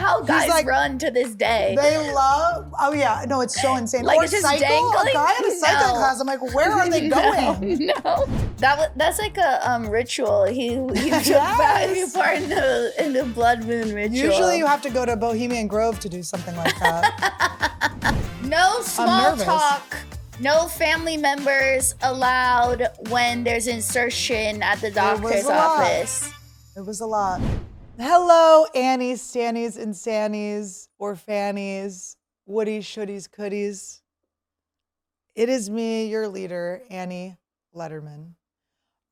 how guys run to this day. They love, oh yeah, no, it's so insane. Like or it's just cycle, dangling? a guy in a cycling class, I'm like, where are they going? No. That's like a ritual. He took part in the blood moon ritual. Usually you have to go to Bohemian Grove to do something like that. No small talk. No family members allowed when there's insertion at the doctor's office. It was a lot. Hello, Annies, Stannies, and Sannies, or Fannies, Woodies, Shoodies, Coodies. It is me, your leader, Annie Lederman.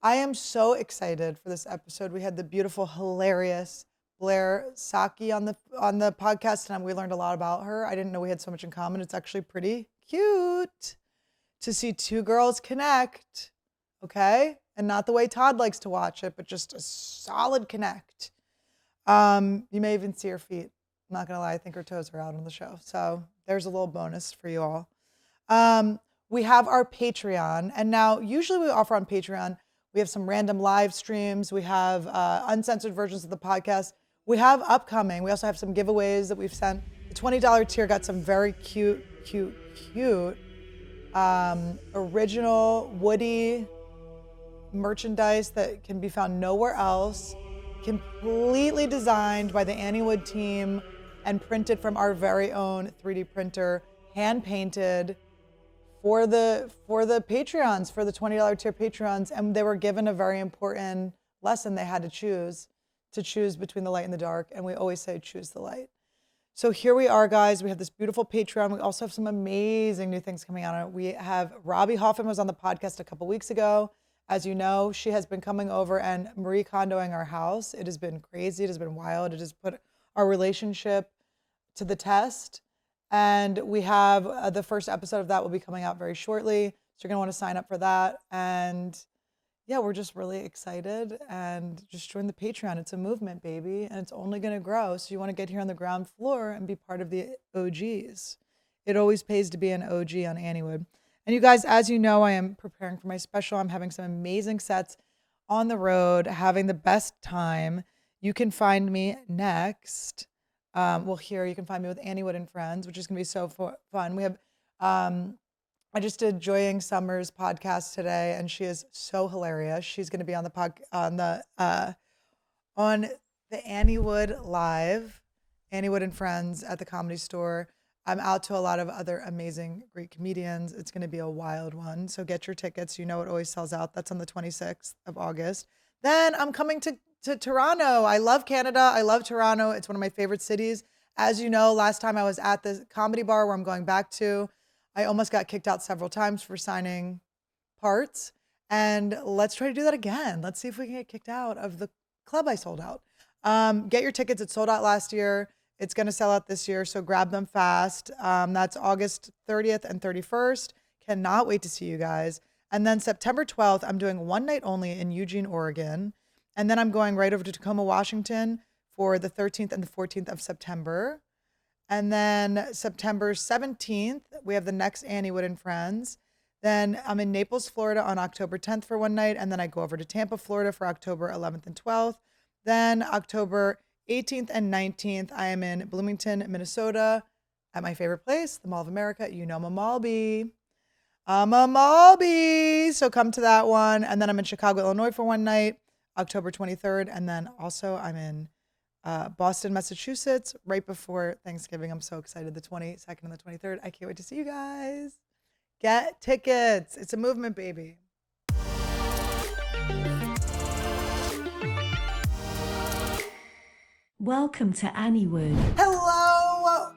I am so excited for this episode. We had the beautiful, hilarious Blair Socci on the podcast, and we learned a lot about her. I didn't know we had so much in common. It's actually pretty cute to see two girls connect, okay? And not the way Todd likes to watch it, but just a solid connect. You may even see her feet. I'm not gonna lie, I think her toes are out on the show. So there's a little bonus for you all. We have our Patreon, and now usually we offer on Patreon, we have some random live streams. We have uncensored versions of the podcast. We have upcoming, we also have some giveaways that we've sent. The $20 tier got some very cute original Woody merchandise that can be found nowhere else, completely designed by the Anniewood team and printed from our very own 3D printer, hand painted for the Patreons, for the $20 tier Patreons. And they were given a very important lesson. They had to choose between the light and the dark. And we always say, choose the light. So here we are, guys. We have this beautiful Patreon. We also have some amazing new things coming out on it. We have Robbie Hoffman was on the podcast a couple weeks ago. As you know, she has been coming over and Marie Kondoing our house. It has been crazy. It has been wild. It has put our relationship to the test. And we have the first episode of that will be coming out very shortly. So you're going to want to sign up for that. And yeah, we're just really excited, and just join the Patreon. It's a movement, baby, and it's only going to grow. So you want to get here on the ground floor and be part of the OGs. It always pays to be an OG on Anniewood. And you guys, as you know, I am preparing for my special. I'm having some amazing sets on the road, having the best time. You can find me next. Here you can find me with Anniewood and Friends, which is going to be so fun. We have, I just did Joying Summers podcast today, and she is so hilarious. She's going to be on the Anniewood Live, Anniewood and Friends at the Comedy Store. I'm out to a lot of other amazing, great comedians. It's going to be a wild one. So get your tickets. You know it always sells out. That's on the 26th of August. Then I'm coming to Toronto. I love Canada. I love Toronto. It's one of my favorite cities. As you know, last time I was at the comedy bar where I'm going back to, I almost got kicked out several times for signing parts. And let's try to do that again. Let's see if we can get kicked out of the club I sold out. Get your tickets. It sold out last year. It's going to sell out this year, so grab them fast. That's August 30th and 31st. Cannot wait to see you guys. And then September 12th, I'm doing one night only in Eugene, Oregon. And then I'm going right over to Tacoma, Washington for the 13th and the 14th of September. And then September 17th, we have the next Anniewood and Friends. Then I'm in Naples, Florida on October 10th for one night. And then I go over to Tampa, Florida for October 11th and 12th. Then October 18th and 19th, I am in Bloomington, Minnesota at my favorite place, the Mall of America. You know I'm a Malby. I'm a Malby. So come to that one. And then I'm in Chicago, Illinois for one night, October 23rd. And then also I'm in Boston, Massachusetts, right before Thanksgiving. I'm so excited. The 22nd and the 23rd. I can't wait to see you guys. Get tickets. It's a movement, baby. Welcome to Anniewood. Hello.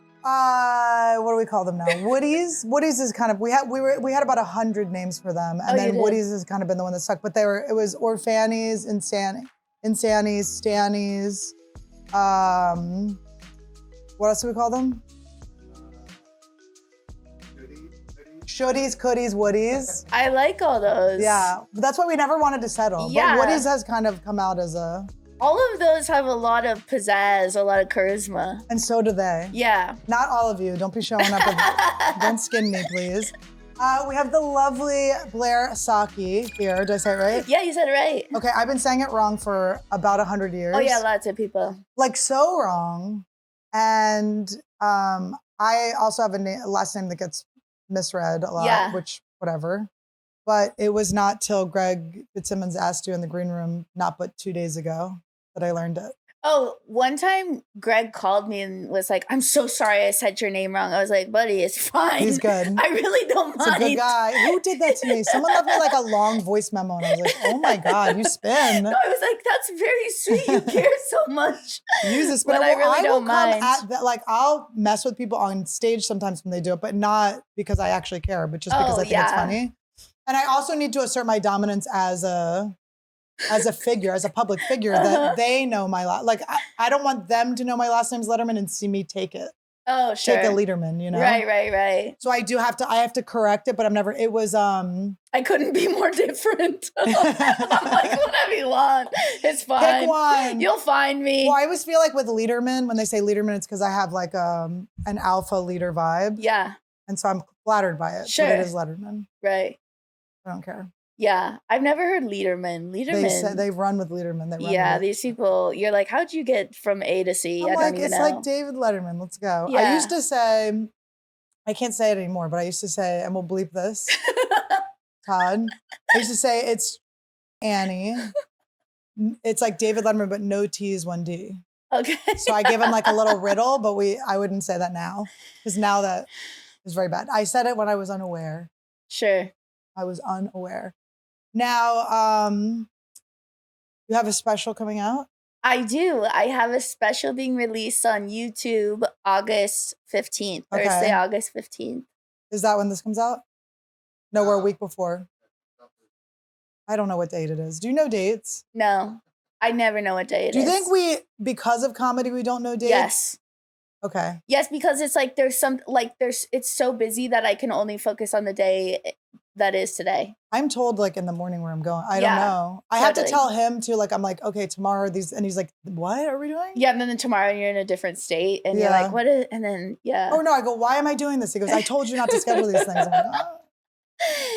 What do we call them now? Woodies. Woodies is kind of we had about 100 names for them, and then Woodies has kind of been the one that stuck. But it was Orphannies, Insannies, Stannies. What else do we call them? Shoodies, Coodies, Woodies. I like all those. Yeah, but that's why we never wanted to settle. Yeah. But Woodies has kind of come out as a... All of those have a lot of pizzazz, a lot of charisma. And so do they. Yeah. Not all of you. Don't be showing up. Don't skin me, please. We have the lovely Blair Socci here. Did I say it right? Yeah, you said it right. Okay, I've been saying it wrong for about 100 years. Oh yeah, lots of people. Like so wrong And I also have a last name that gets misread a lot, which whatever. But it was not till Greg Fitzsimmons asked you in the green room, not but 2 days ago, that I learned it. Oh, one time Greg called me and was like, I'm so sorry I said your name wrong. I was like, buddy, it's fine. He's good. I really don't mind. He's a good guy. Who did that to me? Someone left me like a long voice memo and I was like, oh my God, you spin. No, I was like, that's very sweet. You care so much. Use a spinner. But I really don't mind. Like I'll mess with people on stage sometimes when they do it, but not because I actually care, but just because I think it's funny. And I also need to assert my dominance as a figure, as a public figure, that they know my last. Like I don't want them to know my last name's Lederman and see me take it. Oh, sure. Take a Lederman, you know? Right. So I have to correct it, but I'm never, it was, I couldn't be more different. I'm like, whatever you want. It's fine. Pick one. You'll find me. Well, I always feel like with Lederman, when they say Lederman, it's because I have like an alpha leader vibe. Yeah. And so I'm flattered by it. Sure. But it is Lederman. Right. I don't care. Yeah, I've never heard Lederman. They run with Lederman. These people, you're like, how'd you get from A to C? I'm I don't even know. It's like David Letterman. Let's go. Yeah. I used to say, I can't say it anymore, but I used to say, and we'll bleep this, Todd. I used to say it's Annie. It's like David Letterman, but no T is one D. Okay. So I give him like a little riddle, but I wouldn't say that now because now that is very bad. I said it when I was unaware. Sure. I was unaware. Now, you have a special coming out? I do. I have a special being released on YouTube August 15th, Thursday, August 15th. Is that when this comes out? No, we're a week before. I don't know what date it is. Do you know dates? No, I never know what day it is. Do you think because of comedy, we don't know dates? Yes. Okay. Yes, because it's like it's so busy that I can only focus on the day that is today. I'm told like in the morning where I'm going. I don't know. I have to tell him too. Like I'm like, okay, tomorrow and he's like, what are we doing? Yeah, and then tomorrow you're in a different state, and you're like, what is? And then Oh no, I go, why am I doing this? He goes, I told you not to schedule these things. I'm like, oh.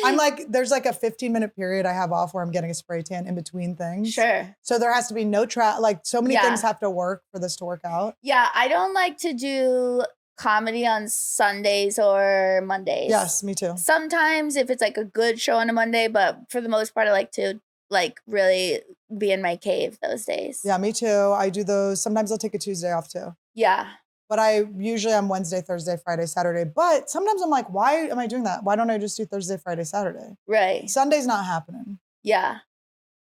I'm like, there's like a 15-minute period I have off where I'm getting a spray tan in between things. Sure. So there has to be no like so many things have to work for this to work out. Yeah, I don't like to do comedy on Sundays or Mondays. Yes, me too. Sometimes if it's like a good show on a Monday, but for the most part, I like to like really be in my cave those days. Yeah, me too. I do those. Sometimes I'll take a Tuesday off too. Yeah. But I'm Wednesday, Thursday, Friday, Saturday. But sometimes I'm like, why am I doing that? Why don't I just do Thursday, Friday, Saturday? Right. Sunday's not happening. Yeah.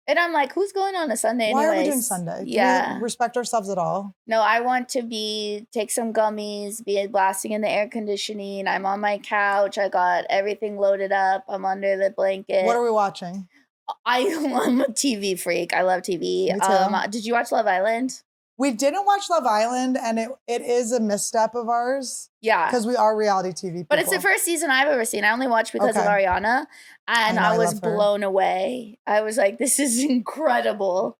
And I'm like, who's going on a Sunday Why anyways? are we doing Sunday? Yeah. Do we respect ourselves at all? No, I want to take some gummies, be blasting in the air conditioning. I'm on my couch. I got everything loaded up. I'm under the blanket. What are we watching? I'm a TV freak. I love TV. Me too. Did you watch Love Island? We didn't watch Love Island, and it is a misstep of ours. Yeah. Because we are reality TV people. But it's the first season I've ever seen. I only watched because of Ariana, and I was blown away. I was like, this is incredible.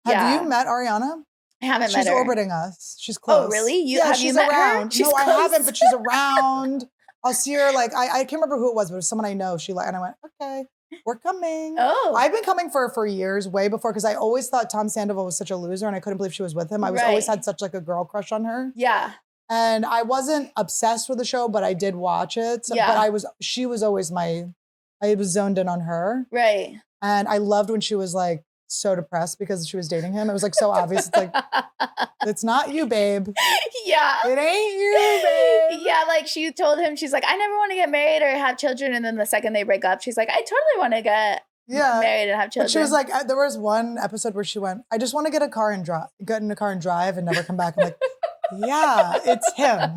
Have you met Ariana? I haven't met her. She's orbiting us. She's close. Oh, really? Have you met around. Her? No, I haven't, but she's around. I'll see her, like, I can't remember who it was, but it was someone I know. And I went, okay. We're coming. Oh. I've been coming for years, way before, because I always thought Tom Sandoval was such a loser and I couldn't believe she was with him. I always had such like a girl crush on her. Yeah. And I wasn't obsessed with the show, but I did watch it. So, but she was always I was zoned in on her. Right. And I loved when she was like so depressed because she was dating him. It was like so obvious. It's like, it's not you, babe. Yeah. It ain't you, babe. Yeah, like she told him, she's like, I never want to get married or have children. And then the second they break up, she's like, I totally want to get married and have children. But she was like, there was one episode where she went, I just want to get in a car and drive and never come back. I'm like, yeah, it's him.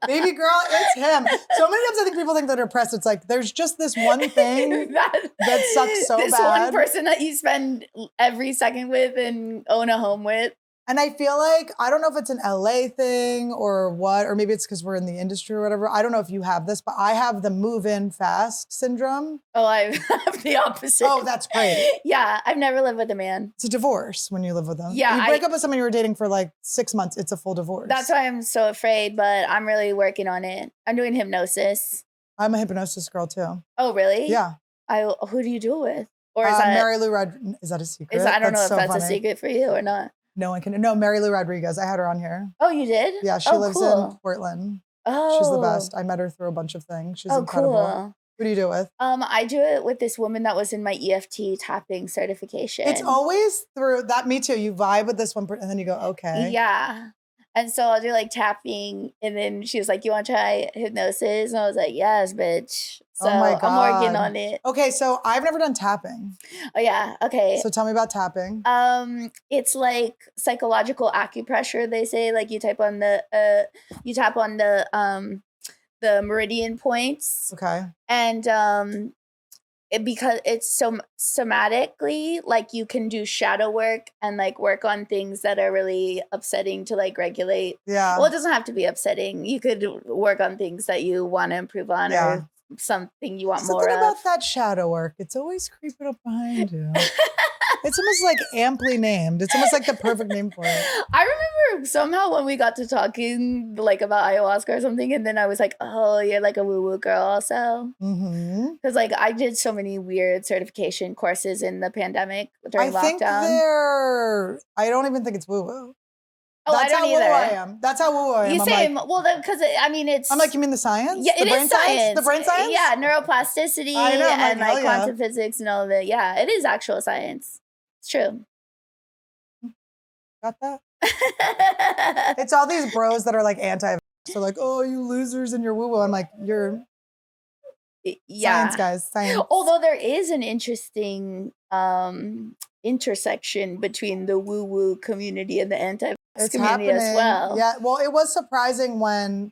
Baby girl, it's him. So many times I think people think they're depressed. It's like, there's just this one thing that sucks so bad. This one person that you spend every second with and own a home with. And I feel like, I don't know if it's an LA thing or what, or maybe it's because we're in the industry or whatever. I don't know if you have this, but I have the move in fast syndrome. Oh, I have the opposite. Oh, that's great. Yeah, I've never lived with a man. It's a divorce when you live with them. Yeah. You break up with someone you were dating for like 6 months, it's a full divorce. That's why I'm so afraid, but I'm really working on it. I'm doing hypnosis. I'm a hypnosis girl too. Oh, really? Yeah. Who do you do it with? Or is that Mary Lou Rodriguez? Is that a secret? I don't know if that's a secret for you or not. No one can. No, Mary Lou Rodriguez. I had her on here. Oh, you did? Yeah, she lives in Portland. Oh. She's the best. I met her through a bunch of things. She's incredible. Cool. Who do you do it with? I do it with this woman that was in my EFT tapping certification. It's always through that. Me too. You vibe with this one and then you go, okay. Yeah. And so I'll do like tapping, and then she was like, "You want to try hypnosis?" And I was like, "Yes, bitch." So oh my God. I'm working on it. Okay, so I've never done tapping. Oh yeah. Okay. So tell me about tapping. It's like psychological acupressure. They say like you tap on the meridian points. Okay. And because it's so somatically, like you can do shadow work and like work on things that are really upsetting to like regulate. Yeah. Well, it doesn't have to be upsetting. You could work on things that you want to improve on or something you want more of. Something about that shadow work. It's always creeping up behind you. It's almost like amply named. It's almost like the perfect name for it. I remember somehow when we got to talking like about ayahuasca or something, and then I was like, "Oh, you're like a woo-woo girl also." Because like I did so many weird certification courses in the pandemic during lockdown. I don't even think it's woo-woo. Oh, That's I don't how either. woo I am. That's how woo I am. You say, well, because I mean, it's. I'm like, you mean the science? Yeah, it is science. The brain science? Yeah, neuroplasticity and like quantum physics and all of it. Yeah, it is actual science. It's true. Got that? It's all these bros that are like anti. So like, oh, you losers and your woo-woo. I'm like, you're science guys, science. Although there is an interesting intersection between the woo-woo community and the anti-vax community as well. Yeah, well, it was surprising when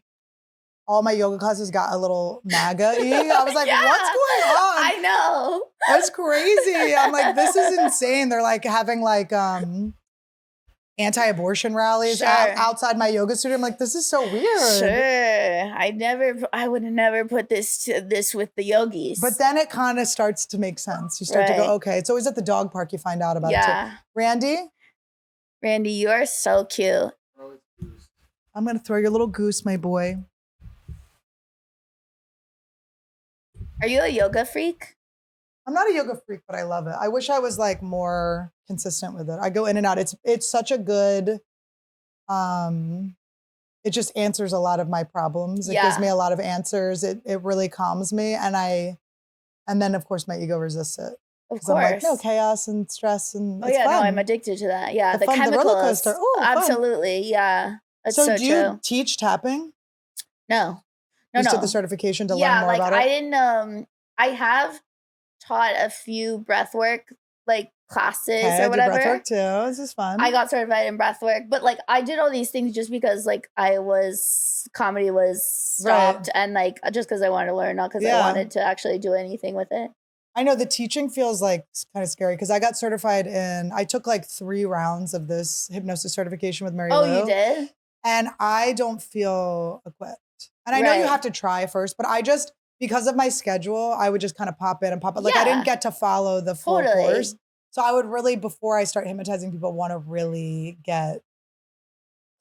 all my yoga classes got a little MAGA-y. I was like, what's going on? I know. That's crazy. I'm like, this is insane. They're like having like anti-abortion rallies outside my yoga studio. I'm like, this is so weird. Sure. I would have never put this with the yogis. But then it kind of starts to make sense. You start to go, okay, it's always at the dog park you find out about it too. Randy, you are so cute. I'm going to throw your little goose, my boy. Are you a yoga freak? I'm not a yoga freak, but I love it. I wish I was like more consistent with it. I go in and out. It's such a good, it just answers a lot of my problems. It gives me a lot of answers. It really calms me. And then of course my ego resists it. Of course. I'm like, no, chaos and stress and it's fun. No, I'm addicted to that. Yeah, the chemicals. The roller coaster. Ooh, absolutely, fun. Yeah. That's so do true. you teach tapping? No. You did the certification to learn more about it? I didn't, I have taught a few breathwork like classes or whatever. I do breathwork too. This is fun. I got certified in breathwork, but like I did all these things just because like comedy was stopped and like just because I wanted to learn, not because I wanted to actually do anything with it. I know the teaching feels like kind of scary because I got certified I took like 3 rounds of this hypnosis certification with Mary Lou. Oh, you did? And I don't feel equipped. And I know you have to try first, but I just, because of my schedule, I would just kind of pop in and pop out. Like I didn't get to follow the full course. So I would really, before I start hypnotizing people, want to really get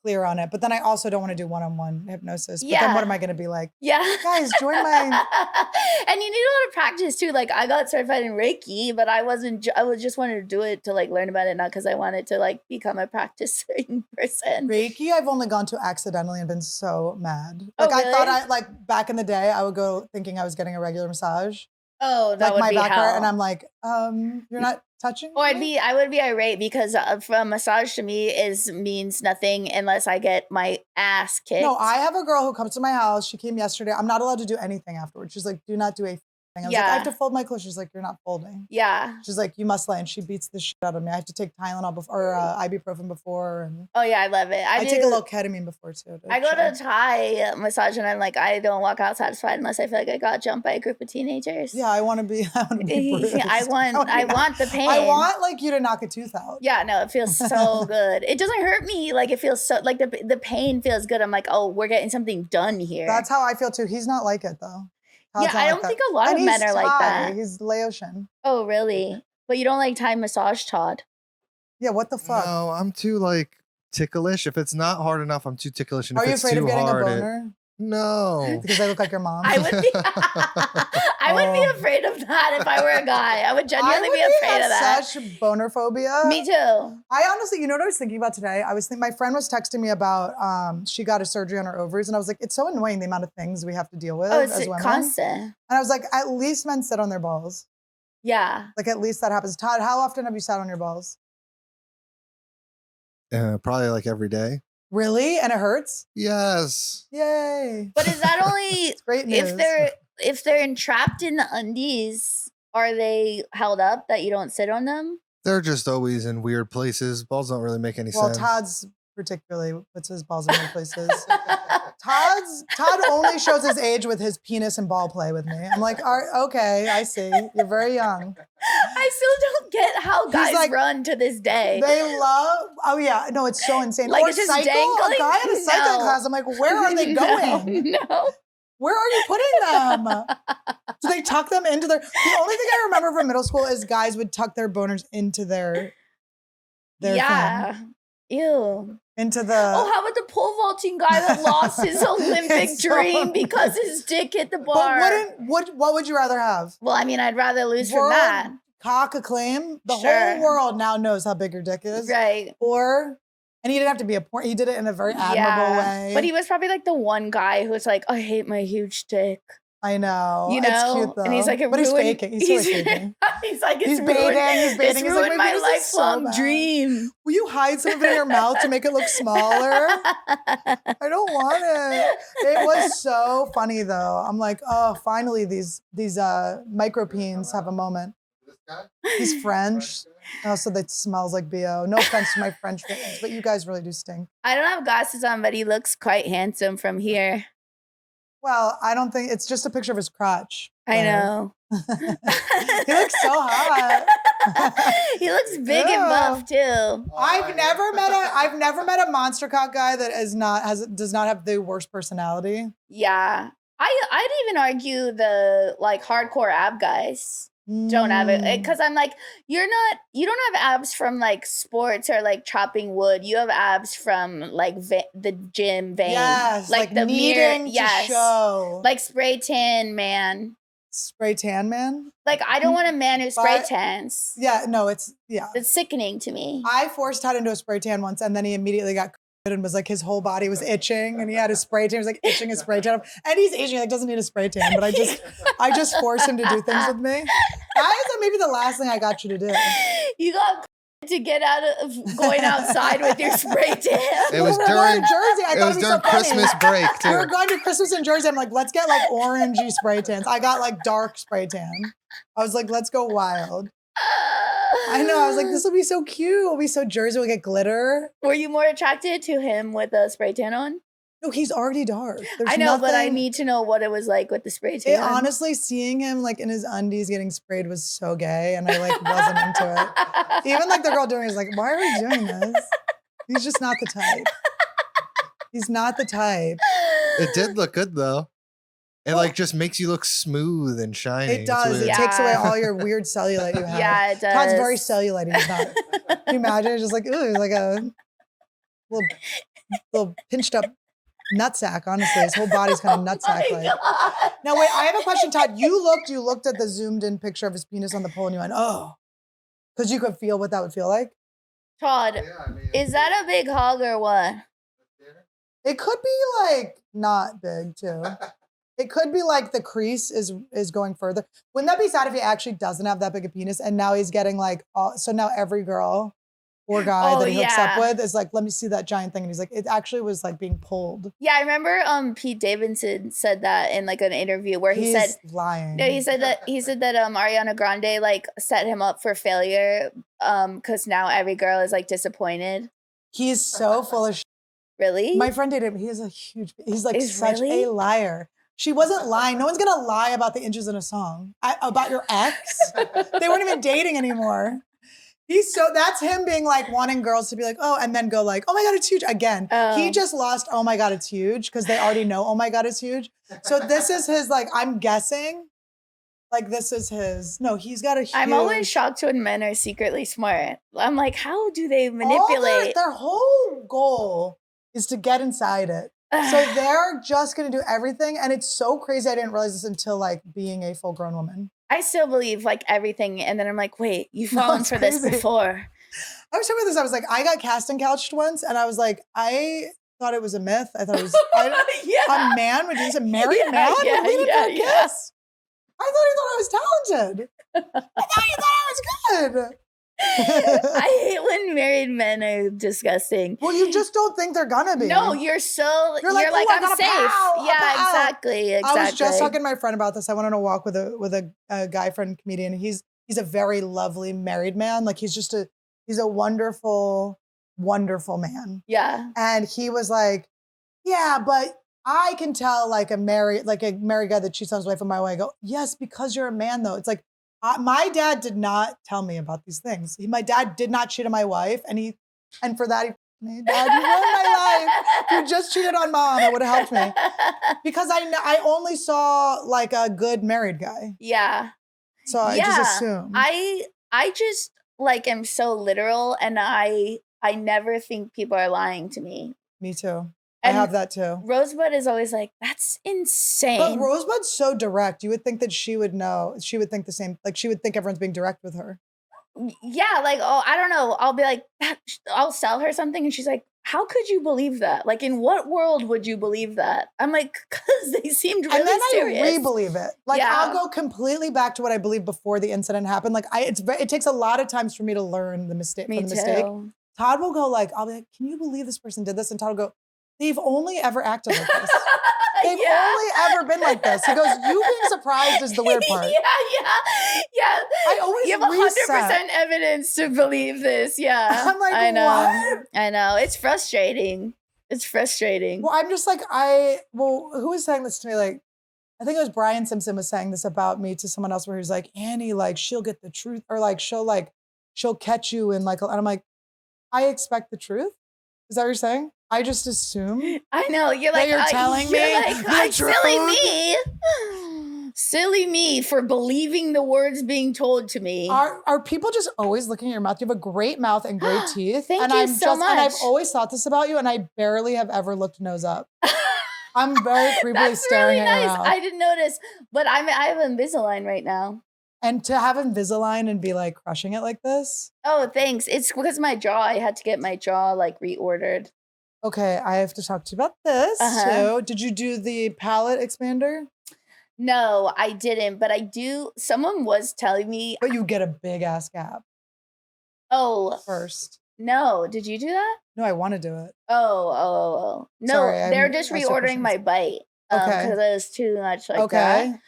clear on it. But then I also don't want to do one-on-one hypnosis. But then what am I going to be like? Guys, join my... And you need a lot of practice too. Like I got certified in Reiki, but I just wanted to do it to like learn about it, not because I wanted to like become a practicing person. Reiki, I've only gone to accidentally and been so mad. Like I thought like back in the day, I would go thinking I was getting a regular massage. Oh, that would be hell. And I'm like, you're not touching me? I would be irate because from massage to me means nothing unless I get my ass kicked. No, I have a girl who comes to my house. She came yesterday. I'm not allowed to do anything afterwards. She's like, do not do a thing. I was like, I have to fold my clothes. She's like, you're not folding. Yeah. She's like, you must lay. And she beats the shit out of me. I have to take Tylenol before, or ibuprofen before. And oh yeah, I love it. I take a little ketamine before too. I go to Thai massage and I'm like, I don't walk out satisfied unless I feel like I got jumped by a group of teenagers. Yeah, I want to be I want the pain. I want like you to knock a tooth out. Yeah, no, it feels so good. It doesn't hurt me. Like it feels so like the pain feels good. I'm like, oh, we're getting something done here. That's how I feel too. He's not like it though. I don't think a lot of men are like that. He's Laotian. Oh, really? But you don't like Thai massage, Todd? Yeah, what the fuck? No, I'm too like ticklish. If it's not hard enough, I'm too ticklish. And are if you it's afraid too of getting hard, a boner? No. Because I look like your mom. I would be, I would be afraid of that if I were a guy. I would genuinely be afraid of that. Such boner phobia. Me too. I honestly, you know what I was thinking about today? I was thinking, my friend was texting me about she got a surgery on her ovaries, and I was like, it's so annoying the amount of things we have to deal with Oh, it's as women. constant. And I was like, at least men sit on their balls. Yeah. Like at least that happens. Todd, how often have you sat on your balls? Probably like every day. Really? And it hurts? Yes. Yay. But is that only Great news. if they're entrapped in the undies, are they held up that you don't sit on them? They're just always in weird places. Balls don't really make any Well, sense. Todd's particularly puts his balls in weird places. Todd only shows his age with his penis and ball play with me. I'm like, okay, I see. You're very young. I still don't get how guys like- run to this day. They love, oh yeah, no, it's so insane. Like, Or it's just cycle, dangling? a guy in a cycling No. class, I'm like, where are they going? No. Where are you putting them? Do they tuck them into their, the only thing I remember from middle school is guys would tuck their boners into their Yeah. thing. Ew. Into the, Oh, how about the pole vaulting guy that lost his Olympic It's so dream because his dick hit the bar? but what would you rather have? Well, I mean, I'd rather lose from World that. cock acclaim? The Sure. whole world now knows how big your dick is. Right. Or, and he didn't have to be a porn, he did it in a very admirable way. But he was probably like the one guy who was like, I hate my huge dick. I know. You It's know? cute though. And he's like, it but he's ruined- faking. He's totally faking. He's like, it's He's ruined, baiting, he's baiting. It's He's like, ruined my my penis is so lifelong bad. dream. Will you hide some of it in your mouth to make it look smaller? I don't want it. It was so funny though. I'm like, oh, finally these micropeens have a moment. He's French. Oh, so that smells like BO. No offense to my French friends, but you guys really do stink. I don't have glasses on, but he looks quite handsome from here. Well, I don't think it's just a picture of his crotch. I know. He looks so hot. He looks big and Yeah. buff too. I've never met a monster cock guy that does not have the worst personality. Yeah. I'd even argue the like hardcore ab guys don't have it, because I'm like, you don't have abs from like sports or like chopping wood. You have abs from like the gym vein. Yes, like the needing mirror, to show. like spray tan man. Spray tan man? Like I don't want a man who spray But- tans. Yeah, no, it's sickening to me. I forced Todd into a spray tan once, and then he immediately got COVID and was like, his whole body was itching, and he had a spray tan. He was like itching a spray tan, and he's Asian, like doesn't need a spray tan. But I just forced him to do things with me. That is maybe the last thing I got you to do. You got to get out of going outside with your spray tan. It was We were during in Jersey. I it thought was it'd be during so funny. Christmas break We were too. going to Christmas in Jersey. I'm like, let's get like orangey spray tans. I got like dark spray tan. I was like, let's go wild. I know. I was like, this will be so cute. We'll be so Jersey. We'll get glitter. Were you more attracted to him with a spray tan on? No, he's already dark. There's I know, but I nothing- need to know what it was like with the spray It, tan. honestly, seeing him like in his undies getting sprayed was so gay, and I like wasn't into it. Even like the girl doing it was like, why are we doing this? He's just not the type. He's not the type. It did look good though. It like just makes you look smooth and shiny. It It's does. weird. It Yeah. takes away all your weird cellulite you have. Yeah, it does. Todd's very cellulite. He's not. Can you imagine? It's just like, ooh, like a little pinched up nutsack, honestly. His whole body's kind of nutsack like. God. Now wait, I have a question, Todd. You looked at the zoomed in picture of his penis on the pole and you went, oh. Because you could feel what that would feel like. Todd, is that a big hog or what? It could be like not big too. It could be like the crease is going further. Wouldn't that be sad if he actually doesn't have that big a penis and now he's getting like so now every girl or guy Oh, that he hooks up yeah. with is like, let me see that giant thing. And he's like, it actually was like being pulled. Yeah, I remember Pete Davidson said that in like an interview where he He's said lying. no, he said that Ariana Grande like set him up for failure because now every girl is like disappointed. He's so full of shit. Really? My friend dated him. He is a huge, he's like Is such really? a liar. She wasn't lying. No one's going to lie about the inches in a song. About your ex. They weren't even dating anymore. That's him being like wanting girls to be like, oh, and then go like, oh my God, it's huge again. Oh. He just lost, oh my God, it's huge because they already know, oh my God, it's huge. So this is his, like, I'm guessing, like this is his, no, he's got a huge. I'm always shocked when men are secretly smart. I'm like, how do they all manipulate? Their whole goal is to get inside it. So they're just going to do everything. And it's so crazy. I didn't realize this until like being a full grown woman. I still believe like everything. And then I'm like, wait, you've fallen it's for this crazy. before. I was talking about this. I was like, I got casting couched once. And I was like, I thought it was a myth. I thought it was a man would do this. A married man would lead into a kiss. I thought he thought I was talented. I thought you thought I was good. I hate when married men are disgusting. Well, you just don't think they're gonna be. No, you're like "Ooh, I I'm got a safe. pal, a Yeah, pal." exactly. I was just talking to my friend about this. I went on a walk with a guy friend comedian. He's a very lovely married man. Like he's a wonderful, wonderful man. Yeah. And he was like, yeah, but I can tell like a married guy that cheats on his wife on my way. I go, yes, because you're a man though. It's like, my dad did not tell me about these things. My dad did not cheat on my wife. And for that, Dad, you ruined my life. If you just cheated on mom, it would have helped me. Because I only saw like a good married guy. Yeah. So I just assumed. I just like am so literal, and I never think people are lying to me. Me too. And I have that too. Rosebud is always like, that's insane. But Rosebud's so direct. You would think that she would know. She would think the same. Like she would think everyone's being direct with her. Yeah, like, oh, I don't know. I'll be like, I'll sell her something, and she's like, how could you believe that? Like, in what world would you believe that? I'm like, because they seemed really serious. And then I re-believe it. Like, I'll go completely back to what I believed before the incident happened. Like, it takes a lot of times for me to learn the mistake. Me from the too. mistake. Todd will go like, I'll be like, can you believe this person did this? And Todd will go, they've only ever acted like this. They've only ever been like this. He goes, you being surprised is the weird part. Yeah. I always you have 100% evidence to believe this. Yeah. I'm like, I know. what? I know. It's frustrating. Well, I'm just like, who was saying this to me? Like, I think it was Brian Simpson was saying this about me to someone else where he was like, Annie, like, she'll get the truth, or like, she'll catch you. And I'm like, I expect the truth. Is that what you're saying? I just assume. I know. You're like, you're telling me like, silly me. Silly me for believing the words being told to me. Are people just always looking at your mouth? You have a great mouth and great teeth. Thank you so much. And I've always thought this about you, and I barely have ever looked nose up. I'm very creepily staring really at your nice. mouth. I didn't notice, but I have Invisalign right now. And to have Invisalign and be like crushing it like this. Oh, thanks. It's because my jaw. I had to get my jaw like reordered. Okay, I have to talk to you about this too. Did you do the palate expander? No, I didn't, but I do. Someone was telling me. But you get a big ass gap. Oh. First. No, did you do that? No, I want to do it. Oh. No, Sorry, they're just reordering my bite. Okay. Because it was too much like that.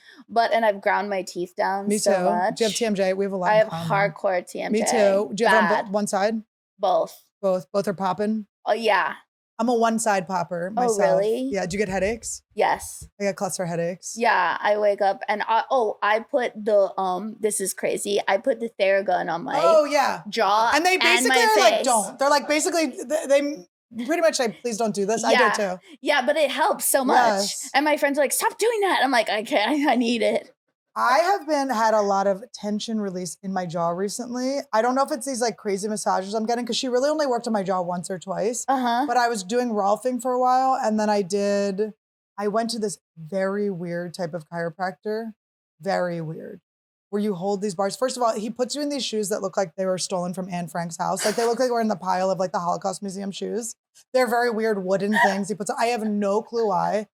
And I've ground my teeth down Me so too. much. Do you have TMJ? We have a lot I have in common. hardcore TMJ. Me too. Do you have it on one side? Both. Both are popping? Oh, yeah. I'm a one side popper myself. Oh, really? Yeah. Do you get headaches? Yes. I get cluster headaches. Yeah, I wake up and I put the this is crazy. I put the Theragun on my jaw. And they basically my are face. like, don't. They're like basically they pretty much say, please don't do this. I do too. Yeah, but it helps so much. Yes. And my friends are like, stop doing that. I'm like, I need it. I have had a lot of tension release in my jaw recently. I don't know if it's these like crazy massages I'm getting, because she really only worked on my jaw once or twice. But I was doing Rolfing for a while, and then I went to this very weird type of chiropractor. Very weird. Where you hold these bars. First of all, he puts you in these shoes that look like they were stolen from Anne Frank's house. Like they look like we're in the pile of like the Holocaust Museum shoes. They're very weird wooden things. I have no clue why.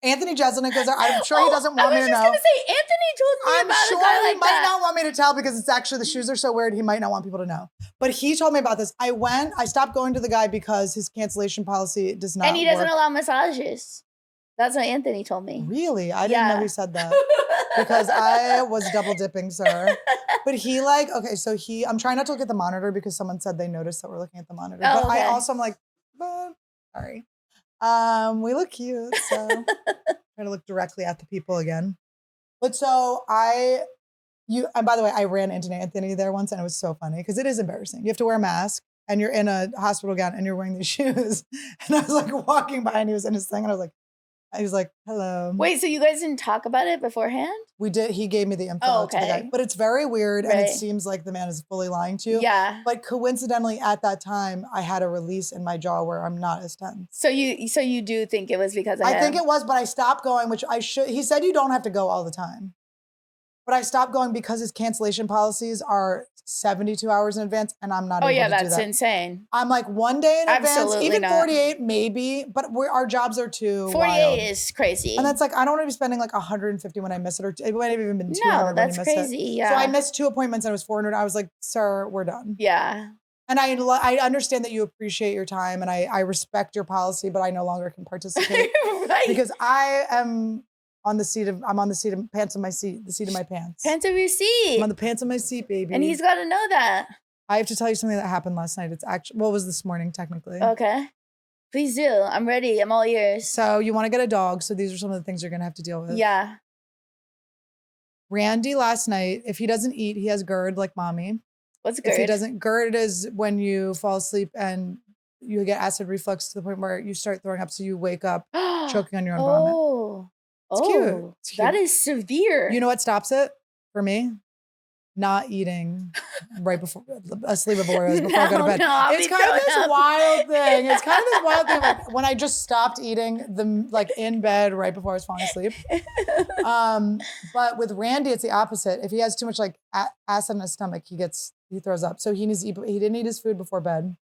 Anthony Jeselnik goes there. I'm sure he doesn't want me to know. I was just going to say, Anthony told me about a guy like he might not want me to tell, because it's actually, the shoes are so weird, he might not want people to know. But he told me about this. I stopped going to the guy because his cancellation policy does not And he doesn't work. allow massages. That's what Anthony told me. Really? I didn't know he said that. Because I was double dipping, sir. But I'm trying not to look at the monitor because someone said they noticed that we're looking at the monitor. Oh, but okay. I also am like, sorry. We look cute, so try to look directly at the people again. But and by the way, I ran into Anthony there once, and it was so funny because it is embarrassing. You have to wear a mask, and you're in a hospital gown, and you're wearing these shoes. And I was like walking by, and he was in his thing, and I was like, He was like, hello. Wait, so you guys didn't talk about it beforehand? We did. He gave me the info Oh, to the guy. okay. But it's very weird and it Right. seems like the man is fully lying to you. Yeah. But coincidentally, at that time, I had a release in my jaw where I'm not as tense. So you do think it was because of I him? think it was, but I stopped going, which I should. He said you don't have to go all the time. But I stopped going because his cancellation policies are 72 hours in advance, and I'm not able to do that. That's insane. I'm like 1 day in advance, Absolutely even not. 48 maybe, but our jobs are too 48 wild. is crazy. And that's like, I don't want to be spending like 150 when I miss it, or it might have even been 200 No, when that's you miss crazy. it. Yeah. So I missed 2 appointments and it was 400. I was like, sir, we're done. Yeah. And I understand that you appreciate your time and I respect your policy, but I no longer can participate Right. because I'm on the seat of pants on my seat, the seat of my pants. Pants of your seat. I'm on the pants of my seat, baby. And he's got to know that. I have to tell you something that happened last night. It's actually, well, it was this morning technically. Okay. Please do. I'm ready. I'm all ears. So you want to get a dog. So these are some of the things you're going to have to deal with. Yeah. Randy last night, if he doesn't eat, he has GERD like mommy. What's If he good? doesn't, GERD is when you fall asleep and you get acid reflux to the point where you start throwing up. So you wake up choking on your own vomit. Oh. It's cute. It's cute. That is severe. You know what stops it for me? Not eating right before a sleeve of Oreos before I go to bed. No, I'll It's be kind of throwing this up. wild thing. It's kind of this wild thing. Like when I just stopped eating like in bed right before I was falling asleep. But with Randy, it's the opposite. If he has too much like acid in his stomach, he throws up. So he needs to eat. He didn't eat his food before bed.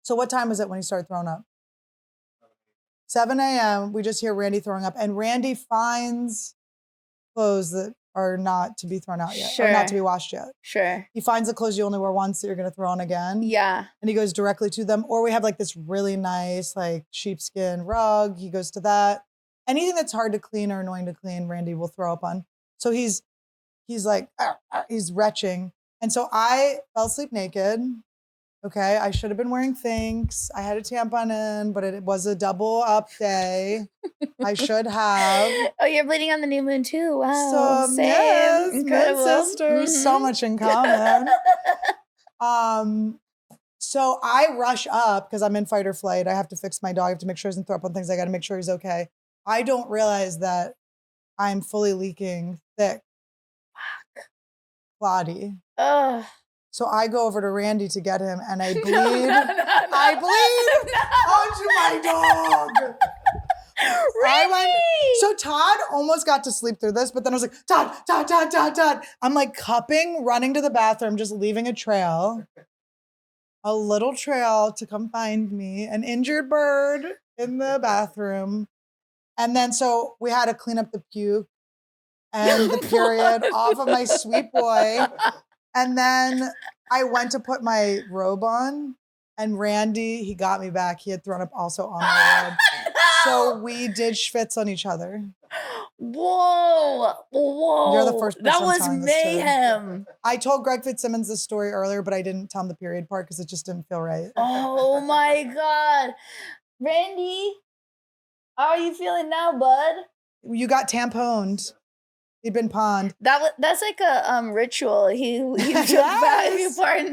So what time was it when he started throwing up? 7 a.m. We just hear Randy throwing up, and Randy finds clothes that are not to be thrown out yet, or not to be washed yet. Sure. He finds the clothes you only wear once that you're going to throw on again. Yeah. And he goes directly to them. Or we have like this really nice like sheepskin rug. He goes to that. Anything that's hard to clean or annoying to clean, Randy will throw up on. So he's like, he's retching. And so I fell asleep naked. Okay, I should have been wearing Thinks. I had a tampon in, but it was a double up day. I should have. Oh, you're bleeding on the new moon too. Wow. So Same. yes, Incredible. mid sisters, so much in common. So I rush up because I'm in fight or flight. I have to fix my dog. I have to make sure he doesn't throw up on things. I got to make sure he's okay. I don't realize that I'm fully leaking thick. Clotty. Ugh. So I go over to Randy to get him and I bleed. No. I bleed onto my dog. Randy! So Todd almost got to sleep through this, but then I was like, Todd. I'm like cupping, running to the bathroom, just leaving a little trail to come find me, an injured bird in the bathroom. And then so we had to clean up the puke and the period off of my sweet boy. And then I went to put my robe on, and Randy, he got me back. He had thrown up also on my robe. So we did schwitz on each other. Whoa. You're the first person That I'm was telling this to. mayhem. I told Greg Fitzsimmons this story earlier, but I didn't tell him the period part because it just didn't feel right. Oh my God. Randy, how are you feeling now, bud? You got tamponed. He'd been pawned. That's like a ritual. He took back Yes. part in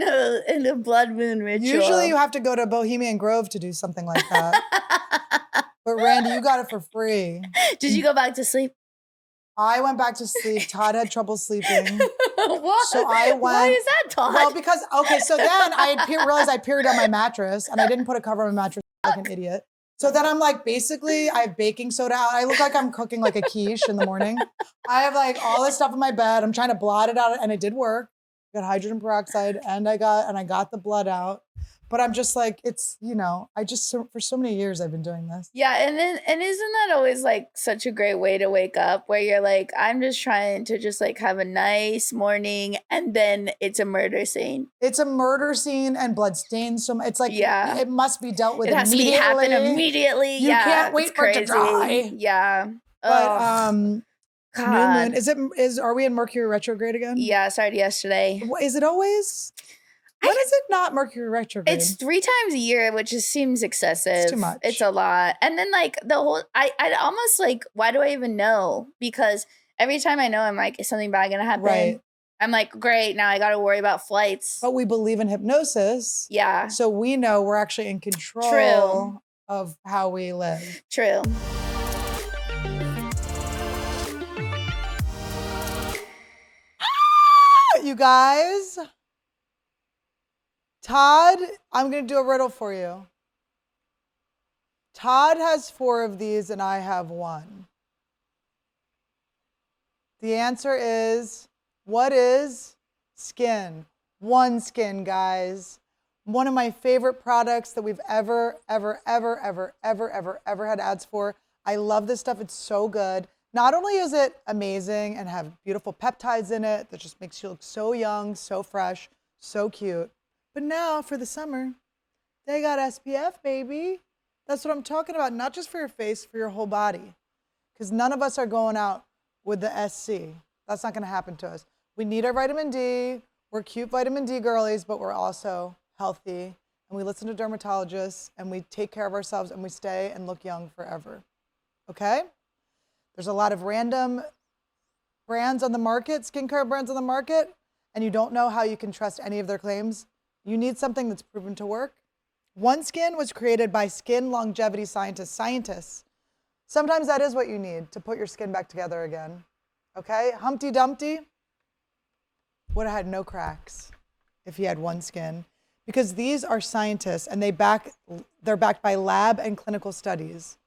the blood moon ritual. Usually you have to go to Bohemian Grove to do something like that. But Randy, you got it for free. Did you go back to sleep? I went back to sleep. Todd had trouble sleeping. What? So I went. Why is that, Todd? Well, because, okay, so then I realized I period on my mattress and I didn't put a cover on my mattress like an idiot. So then I'm like, basically, I have baking soda out. I look like I'm cooking like a quiche in the morning. I have like all this stuff in my bed. I'm trying to blot it out, and it did work. I got hydrogen peroxide, and I got the blood out. But I'm just like, it's, for so many years I've been doing this. Yeah, and isn't that always like such a great way to wake up, where you're like, I'm just trying to just like have a nice morning, and then it's a murder scene. It's a murder scene and blood stains. So it's like, Yeah. it must be dealt with It has to be happen immediately. You can't wait it's for it to dry. Yeah. But God. new moon, are we in Mercury retrograde again? Yeah, I started yesterday. Is it always? When is it not Mercury retrograde? It's 3 times a year, which just seems excessive. It's too much. It's a lot. And then like the whole, I almost like, why do I even know? Because every time I know, I'm like, is something bad gonna happen? Right. I'm like, great, now I gotta worry about flights. But we believe in hypnosis. Yeah. So we know we're actually in control True. of how we live. True. you guys. Todd, I'm going to do a riddle for you. Todd has 4 of these and I have 1. The answer is, what is skin? OneSkin, guys. One of my favorite products that we've ever had ads for. I love this stuff. It's so good. Not only is it amazing and have beautiful peptides in it that just makes you look so young, so fresh, so cute, but now for the summer, they got SPF, baby. That's what I'm talking about. Not just for your face, for your whole body. Because none of us are going out with the SC. That's not going to happen to us. We need our vitamin D. We're cute vitamin D girlies, but we're also healthy. And we listen to dermatologists and we take care of ourselves and we stay and look young forever. Okay? There's a lot of random brands on the market, skincare brands on the market, and you don't know how you can trust any of their claims. You need something that's proven to work. OneSkin was created by skin longevity scientists. Sometimes that is what you need to put your skin back together again. Okay? Humpty Dumpty would have had no cracks if he had OneSkin, because these are scientists and they're backed by lab and clinical studies.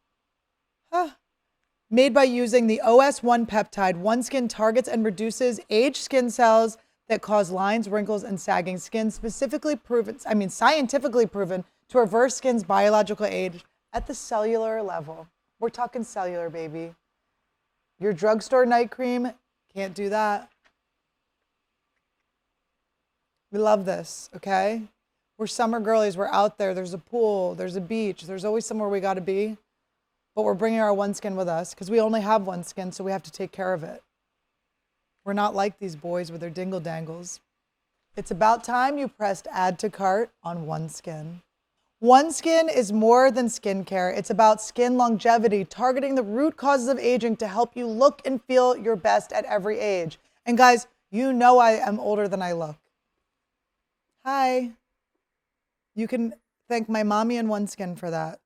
Made by using the OS1 peptide, OneSkin targets and reduces aged skin cells that cause lines, wrinkles, and sagging skin, scientifically proven to reverse skin's biological age at the cellular level. We're talking cellular, baby. Your drugstore night cream can't do that. We love this, okay? We're summer girlies. We're out there. There's a pool. There's a beach. There's always somewhere we got to be. But we're bringing our OneSkin with us because we only have OneSkin, so we have to take care of it. We're not like these boys with their dingle dangles. It's about time you pressed add to cart on OneSkin. OneSkin is more than skincare. It's about skin longevity, targeting the root causes of aging to help you look and feel your best at every age. And guys, you know I am older than I look. Hi. You can thank my mommy and OneSkin for that.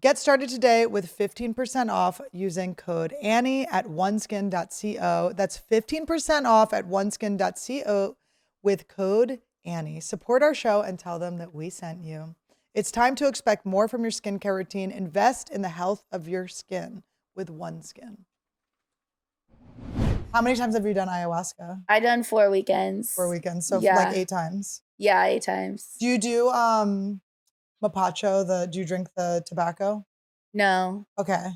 Get started today with 15% off using code Annie at oneskin.co. That's 15% off at oneskin.co with code Annie. Support our show and tell them that we sent you. It's time to expect more from your skincare routine. Invest in the health of your skin with OneSkin. How many times have you done ayahuasca? I done 4 weekends. 4 weekends, so Yeah. like 8 times. Yeah, 8 times. Do you do mapacho? Do you drink the tobacco? No. Okay,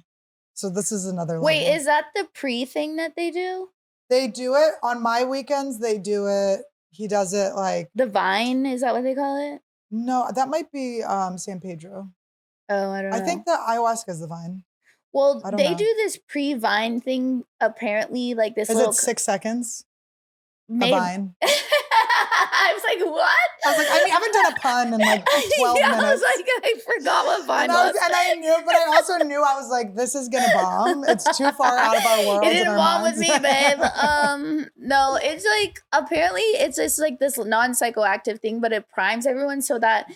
so this is another Wait, level. is that the pre thing that they do? They do it on my weekends. They do it. He does it like The vine, is that what they call it? no. That might be San Pedro. Oh, I don't know. I think the ayahuasca is the vine. Well, I don't they know. do this pre-vine thing. Apparently, like this Is little. it 6 seconds? Maybe. A vine. I was like, what? I was like, I haven't done a pun in like 12 yeah, minutes. I was like, I forgot what vine and was. I knew, but I also knew I was like, this is gonna bomb. It's too far out of our world. It didn't bomb with me, babe. No, it's like apparently it's just like this non-psychoactive thing, but it primes everyone so that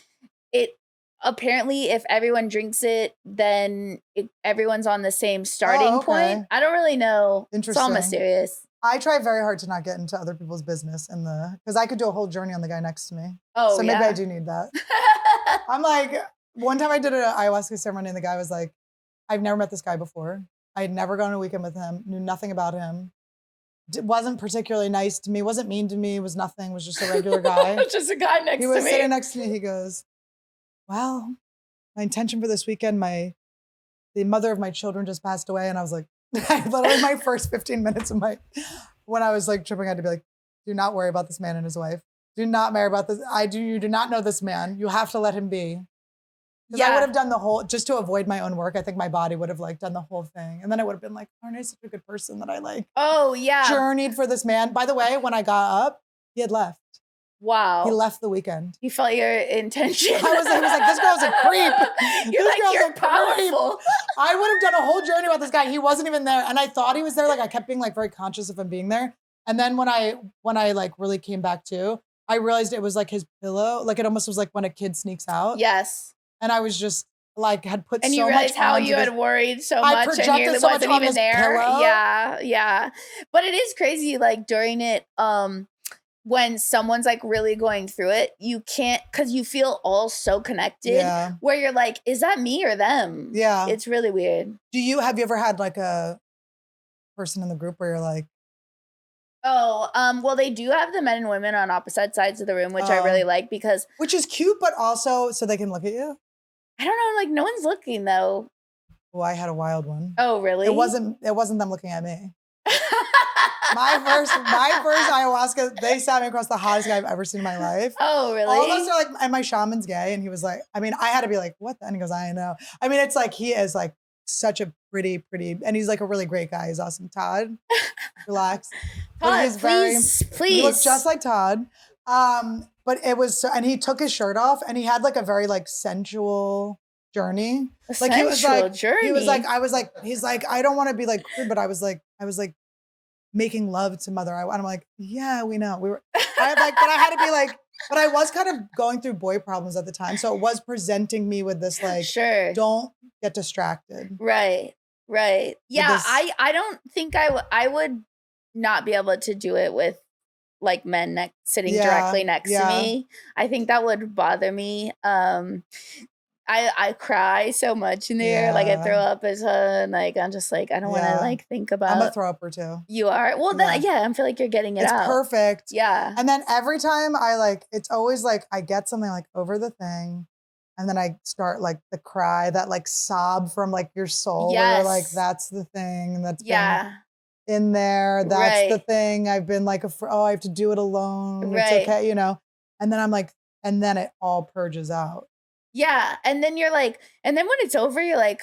it apparently if everyone drinks it, then everyone's on the same starting point. I don't really know. It's all mysterious. I try very hard to not get into other people's business because I could do a whole journey on the guy next to me. Oh, so maybe I do need that. I'm like, one time I did an ayahuasca ceremony and the guy was like, I've never met this guy before. I had never gone on a weekend with him, knew nothing about him. Wasn't particularly nice to me, wasn't mean to me, was nothing, was just a regular guy. Just a guy next to me. He was sitting next to me. He goes, well, my intention for this weekend, the mother of my children just passed away. And I was like, literally my first 15 minutes of when I was like tripping, I had to be like, do not worry about this man and his wife. Do not marry about this. You do not know this man. You have to let him be. Because I would have done the whole, just to avoid my own work, I think my body would have like done the whole thing. And then I would have been like, aren't I such a good person that I like journeyed for this man? By the way, when I got up, he had left. Wow. He left the weekend. He felt your intention. He was like, this girl's a creep. You're powerful. I would have done a whole journey about this guy. He wasn't even there. And I thought he was there. Like I kept being like very conscious of him being there. And then when I like really came back to, I realized it was like his pillow. Like it almost was like when a kid sneaks out. Yes. And I was just like had put And so you much realize how onto you this. had worried so I much and projected you so much wasn't on even this there. pillow. Yeah, yeah. But it is crazy, like during it, when someone's like really going through it, you can't, because you feel all so connected. Yeah. Where you're like, is that me or them? Yeah. It's really weird. Have you ever had like a person in the group where you're like, Oh, well, they do have the men and women on opposite sides of the room, which I really like because which is cute, but also so they can look at you? I don't know, like no one's looking though. Well, I had a wild one. Oh, really? It wasn't them looking at me. My first ayahuasca, they sat me across the hottest guy I've ever seen in my life. Oh, really? All of us are like, and my shaman's gay, and he was like, I mean, I had to be like, what? And he goes, I know. I mean, it's like he is like such a pretty, and he's like a really great guy. He's awesome. Todd, relax. Todd, he's please. He looks just like Todd. But it was so, and he took his shirt off, and he had like a very like sensual journey. Like he was like, he's like, I don't want to be like crude, but I was like making love to Mother. And I'm like, yeah, we know. But I had to be like, but I was kind of going through boy problems at the time. So it was presenting me with this like, sure, don't get distracted. Right. Yeah, I don't think I would not be able to do it with like men sitting directly next to me. I think that would bother me. I cry so much in there, like I throw up as and like I'm just like I don't want to like think about. I'm a throw upper too. You are? Well, then I feel like you're getting it out. It's perfect. Yeah. And then every time it's always like I get something like over the thing, and then I start like the cry, that like sob from like your soul. Yes. Where you're like, that's the thing that's been in there. That's the thing. I've been like, I have to do it alone. It's okay, you know. And then I'm like, and then it all purges out. Yeah. And then you're like, and then when it's over, you're like,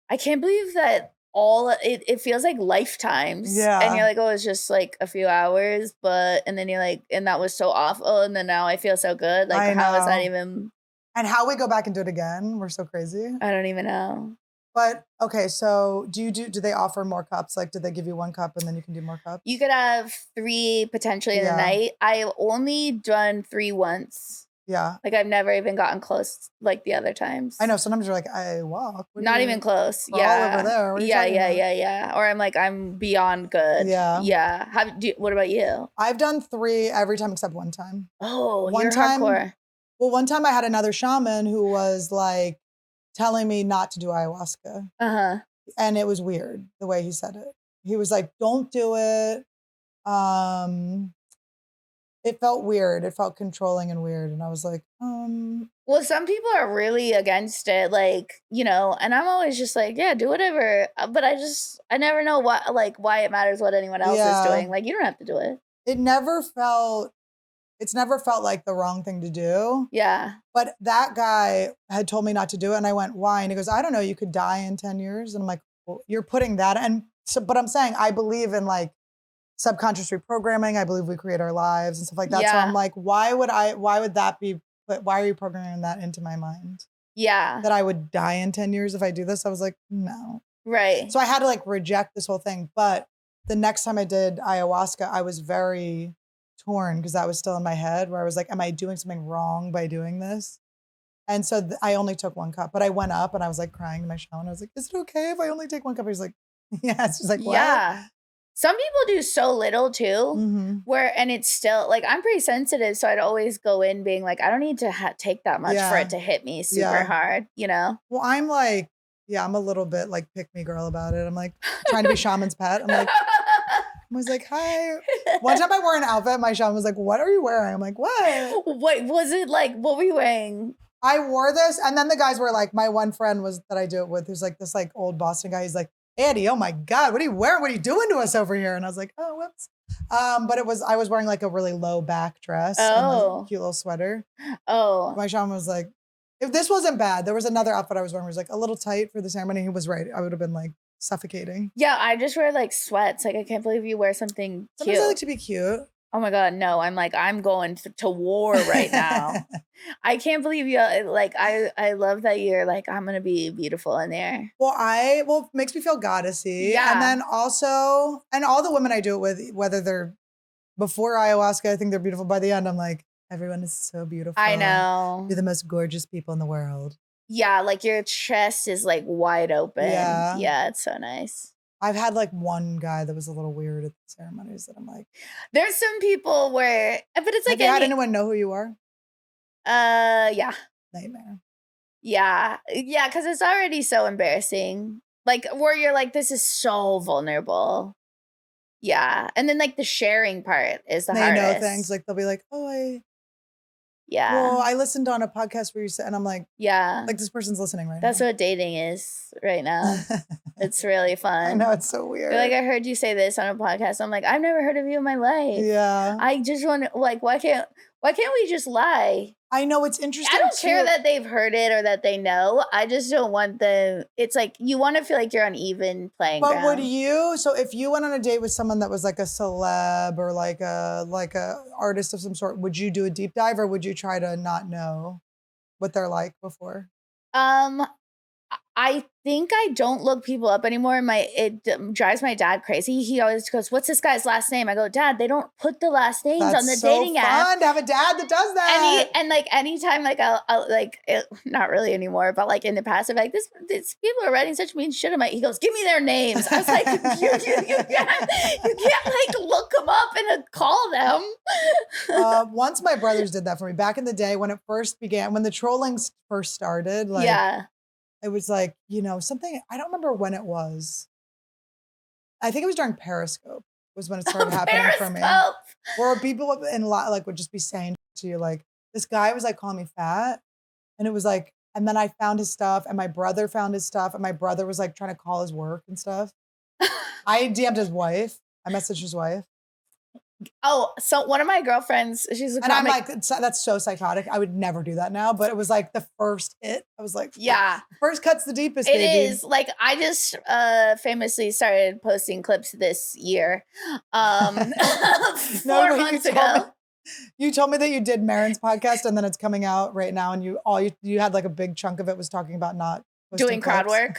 I can't believe that it feels like lifetimes. Yeah. And you're like, oh, it's just like a few hours, and then you're like, and that was so awful. And then now I feel so good. Like, how is that even? And how we go back and do it again? We're so crazy. I don't even know. But okay, so do they offer more cups? Like, did they give you 1 cup and then you can do more cups? You could have 3 potentially in the night. I only done 3 once. Yeah. Like I've never even gotten close like the other times. I know. Sometimes you're like, I walk. Not even close. We're all over there. Yeah. Or I'm like, I'm beyond good. Yeah. Yeah. What about you? I've done 3 every time except one time. Oh, you're hardcore. Well, one time I had another shaman who was like telling me not to do ayahuasca. Uh-huh. And it was weird the way he said it. He was like, don't do it. It felt weird. It felt controlling and weird. And I was like, Well, some people are really against it, like, you know, and I'm always just like, yeah, do whatever. But I never know why it matters what anyone else is doing. Like, you don't have to do it. It's never felt like the wrong thing to do. Yeah. But that guy had told me not to do it. And I went, why? And he goes, I don't know. You could die in 10 years. And I'm like, well, you're putting that. And so, but I'm saying, I believe in like subconscious reprogramming. I believe we create our lives and stuff like that. Yeah. So I'm like, why would that be, why are you programming that into my mind? Yeah. That I would die in 10 years if I do this? I was like, no. Right. So I had to like reject this whole thing. But the next time I did ayahuasca, I was very torn because that was still in my head where I was like, am I doing something wrong by doing this? And so I only took 1 cup, but I went up and I was like crying in my shower and I was like, is it okay if I only take 1 cup? He was like, yes. She's like, what? Yeah. Some people do so little too, and it's still like, I'm pretty sensitive. So I'd always go in being like, I don't need to take that much for it to hit me super hard, you know? Well, I'm like, I'm a little bit like pick me girl about it. I'm like trying to be shaman's pet. I'm like, I was like, hi. One time I wore an outfit. My shaman was like, what are you wearing? I'm like, what? What was it like? What were you wearing? I wore this. And then the guys were like, my one friend that I do it with, who's like this like old Boston guy. He's like, Annie, oh my God, what are you wearing? What are you doing to us over here? And I was like, oh, whoops. But I was wearing like a really low back dress and a cute little sweater. Oh. My shaman was like, if this wasn't bad, there was another outfit I was wearing. It was like a little tight for the ceremony. He was right. I would have been like suffocating. Yeah, I just wear like sweats. Like I can't believe you wear something cute. Sometimes I like to be cute. Oh my God, no. I'm like, I'm going to war right now. I can't believe you. Like, I love that you're like, I'm going to be beautiful in there. Well, it makes me feel goddessy. Yeah. And then also, and all the women I do it with, whether they're before ayahuasca, I think they're beautiful. By the end, I'm like, everyone is so beautiful. I know. You're the most gorgeous people in the world. Yeah, like your chest is like wide open. Yeah. Yeah, it's so nice. I've had like one guy that was a little weird at the ceremonies that I'm like, There's some people where, but it's like have you had anyone know who you are? Yeah. Nightmare. Yeah. Yeah, because it's already so embarrassing. Like where you're like, this is so vulnerable. Yeah. And then like the sharing part is the They hardest. know things like they'll be like, oh, I listened on a podcast where you said, and I'm like, yeah. like this person's listening right That's now. what dating is right now. It's really fun. I know, it's so weird. They're like, I heard you say this on a podcast. I'm like, I've never heard of you in my life. Yeah. I just want to, like, why can't we just lie? I know, it's interesting. I don't care that they've heard it or that they know. I just don't want them. It's like you want to feel like you're on even playing ground. But would you? So if you went on a date with someone that was like a celeb or like a artist of some sort, would you do a deep dive or would you try to not know what they're like before? I think I don't look people up anymore. It drives my dad crazy. He always goes, "What's this guy's last name?" I go, "Dad, they don't put the last names on the dating app." That's so fun to have a dad that does that. And like anytime, like I'll like not really anymore, but like in the past, I'm like, this people are writing such mean shit. He goes, "Give me their names." I was like, you can't like look them up and call them. Once my brothers did that for me back in the day when it first began, when the trolling first started. Like, yeah. It was like, something, I don't remember when it was. I think it was during Periscope was when it started happening for me. Where people would just be saying to you, like, this guy was like calling me fat. And it was like, and then I found his stuff and my brother found his stuff and my brother was like trying to call his work and stuff. I DM'd his wife. I messaged his wife. Oh, so one of my girlfriends, she's a comic. And I'm like, that's so psychotic. I would never do that now. But it was like the first hit. I was like, yeah. First cut's the deepest, It baby. is. Like, I just famously started posting clips this year. 4 months ago. You told me that you did Marin's podcast and then it's coming out right now. And you had like a big chunk of it was talking about not doing crowd work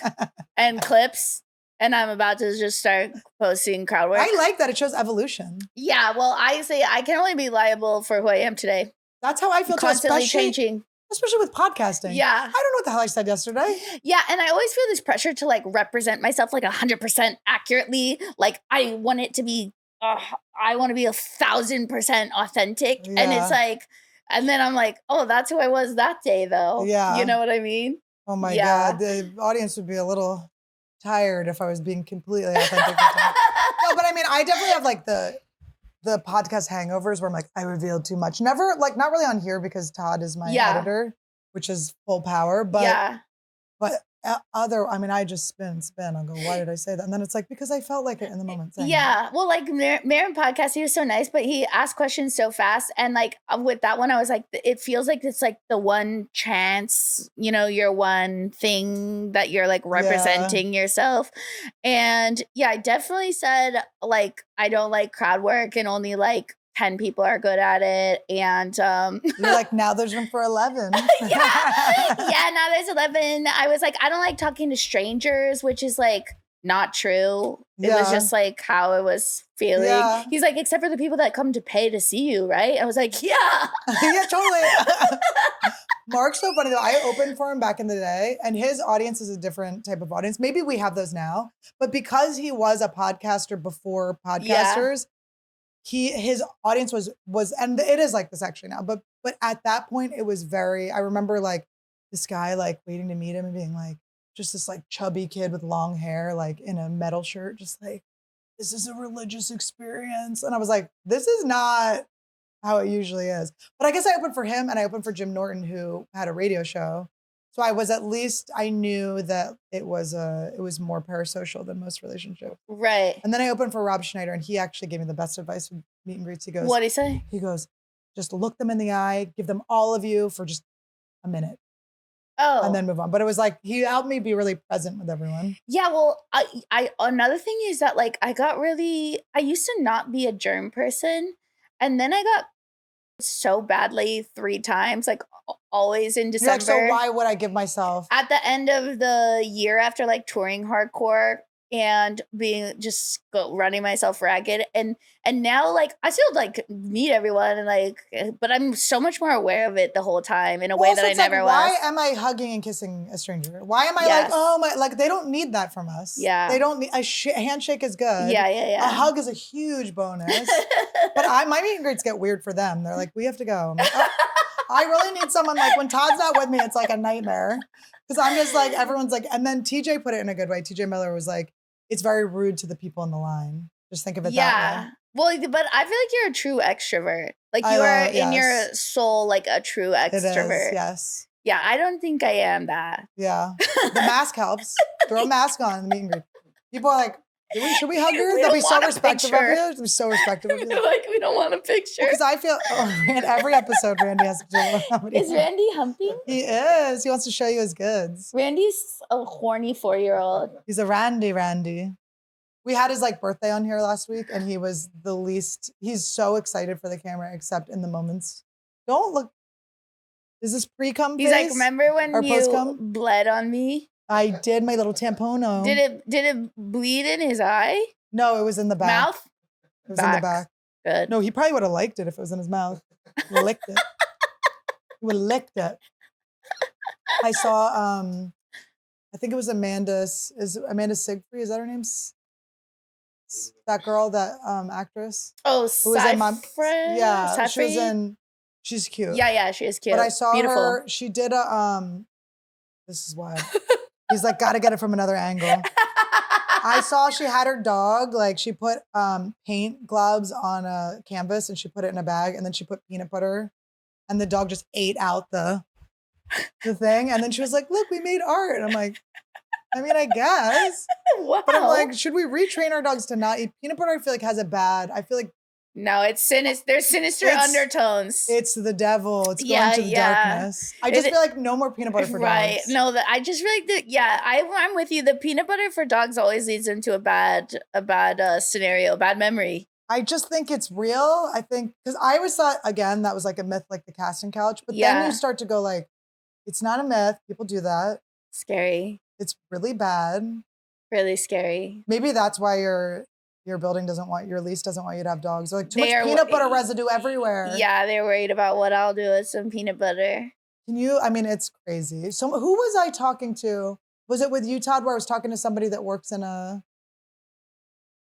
and clips. And I'm about to just start posting crowd work. I like that. It shows evolution. Yeah. Well, I say I can only be liable for who I am today. That's how I feel too, constantly changing. Especially with podcasting. Yeah. I don't know what the hell I said yesterday. Yeah. And I always feel this pressure to like represent myself like 100% accurately. Like I want it to be, I want to be 1,000% authentic. Yeah. And it's like, and then I'm like, oh, that's who I was that day though. Yeah. You know what I mean? Oh my God. The audience would be a little tired if I was being completely authentic. No, but I mean, I definitely have like the podcast hangovers where I'm like, I revealed too much. Never, like, not really on here because Todd is my editor, which is full power. But I just spin. I'll go, why did I say that? And then it's like, because I felt like it in the moment. Yeah. Well, like Marin podcast, he was so nice, but he asked questions so fast. And like with that one, I was like, it feels like it's like the one chance, your one thing that you're like representing yourself. And yeah, I definitely said like, I don't like crowd work and only like 10 people are good at it. And you're like, now there's room for 11. Now there's 11. I was like, I don't like talking to strangers, which is like not true. It was just like how I was feeling. Yeah. He's like, except for the people that come to pay to see you, right? I was like, yeah. Yeah, totally. Mark's so funny though. I opened for him back in the day and his audience is a different type of audience. Maybe we have those now, but because he was a podcaster before podcasters, his audience was, and it is like this actually now, but at that point it was I remember like this guy like waiting to meet him and being like, just this like chubby kid with long hair, like in a metal shirt, just like, this is a religious experience. And I was like, this is not how it usually is. But I guess I opened for him and I opened for Jim Norton, who had a radio show. So I knew that it was more parasocial than most relationships. Right. And then I opened for Rob Schneider and he actually gave me the best advice with meet and greets. He goes, what'd he say? He goes, just look them in the eye, give them all of you for just a minute. Oh. And then move on. But it was like, he helped me be really present with everyone. Yeah. Well, I another thing is that like, I used to not be a germ person. And then I got so badly 3 times, like always in December. You're like, so why would I give myself? At the end of the year after like touring hardcore, and running myself ragged. And now like I still like meet everyone and like, but I'm so much more aware of it the whole time in a way that I never was. Why am I hugging and kissing a stranger? Why am I like, oh my, like they don't need that from us. Yeah. They don't need, a handshake is good. Yeah. A hug is a huge bonus. But my meet and greets get weird for them. They're like, we have to go. I'm like, oh, I really need someone, like when Todd's not with me, it's like a nightmare. Because I'm just like, everyone's like, and then TJ put it in a good way. TJ Miller was like, it's very rude to the people in the line. Just think of it that way. Well, but I feel like you're a true extrovert. Like you are in your soul, like a true extrovert. It is, yes. Yeah, I don't think I am that. Yeah. The mask helps. Throw a mask on in the meet and greet. People are like, should we hug her? They'll be so respectful of you. They'll be so respectful of you. Like, we don't want a picture. Because I feel, in every episode, Randy has to do somebody. Is Randy humping? He is. He wants to show you his goods. Randy's a horny 4-year-old. He's a Randy. We had his like birthday on here last week and he was the least, he's so excited for the camera except in the moments. Don't look, is this pre-cum phase? He's like, remember when you post-cum? bled on me? I did my little tampono. Did it bleed in his eye? No, it was in the back. Mouth? It was in the back. Good. No, he probably would have liked it if it was in his mouth. He licked it. He would have licked it. I saw, I think it was Amanda Siegfried, is that her name? That girl, that actress. Oh, Seyfried? Yeah, Seyfried? she's cute. Yeah, she is cute. But I saw her, she did this is wild. He's like, gotta get it from another angle. I saw she had her dog, like she put paint globs on a canvas and she put it in a bag and then she put peanut butter and the dog just ate out the thing. And then she was like, look, we made art. And I'm like, I mean, I guess. Wow. But I'm like, should we retrain our dogs to not eat peanut butter? I feel like has a bad, I feel like. No, it's sinister. There's sinister undertones. It's the devil. It's going to the darkness. I just feel like no more peanut butter for dogs. Right. No, I just feel like I'm with you. The peanut butter for dogs always leads into a bad scenario, bad memory. I just think it's real. I think, because I always thought, again, that was like a myth, like the casting couch. But then you start to go like, it's not a myth. People do that. Scary. It's really bad. Really scary. Maybe that's why your building your lease doesn't want you to have dogs. They're like, too much peanut butter residue everywhere. Yeah, they're worried about what I'll do with some peanut butter. It's crazy. So who was I talking to? Was it with you, Todd, where I was talking to somebody that works in a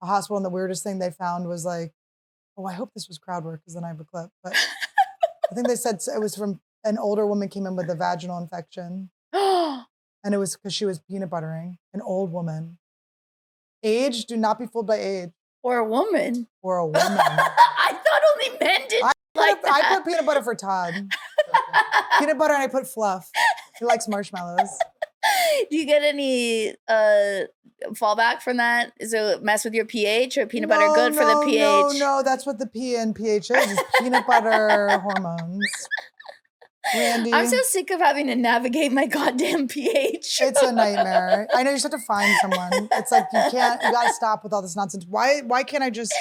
hospital and the weirdest thing they found was like, oh, I hope this was crowd work because then I have a clip. But I think they said it was from an older woman came in with a vaginal infection. And it was because she was peanut buttering, an old woman. Age, do not be fooled by age. Or a woman. Or a woman. I thought only men did I put peanut butter for Todd. Peanut butter and I put fluff. He likes marshmallows. Do you get any fallback from that? Is it mess with your pH or peanut butter good for the pH? No, that's what the P in pH is peanut butter hormones. Randy. I'm so sick of having to navigate my goddamn pH. It's a nightmare. I know you just have to find someone. It's like you gotta stop with all this nonsense. Why can't I just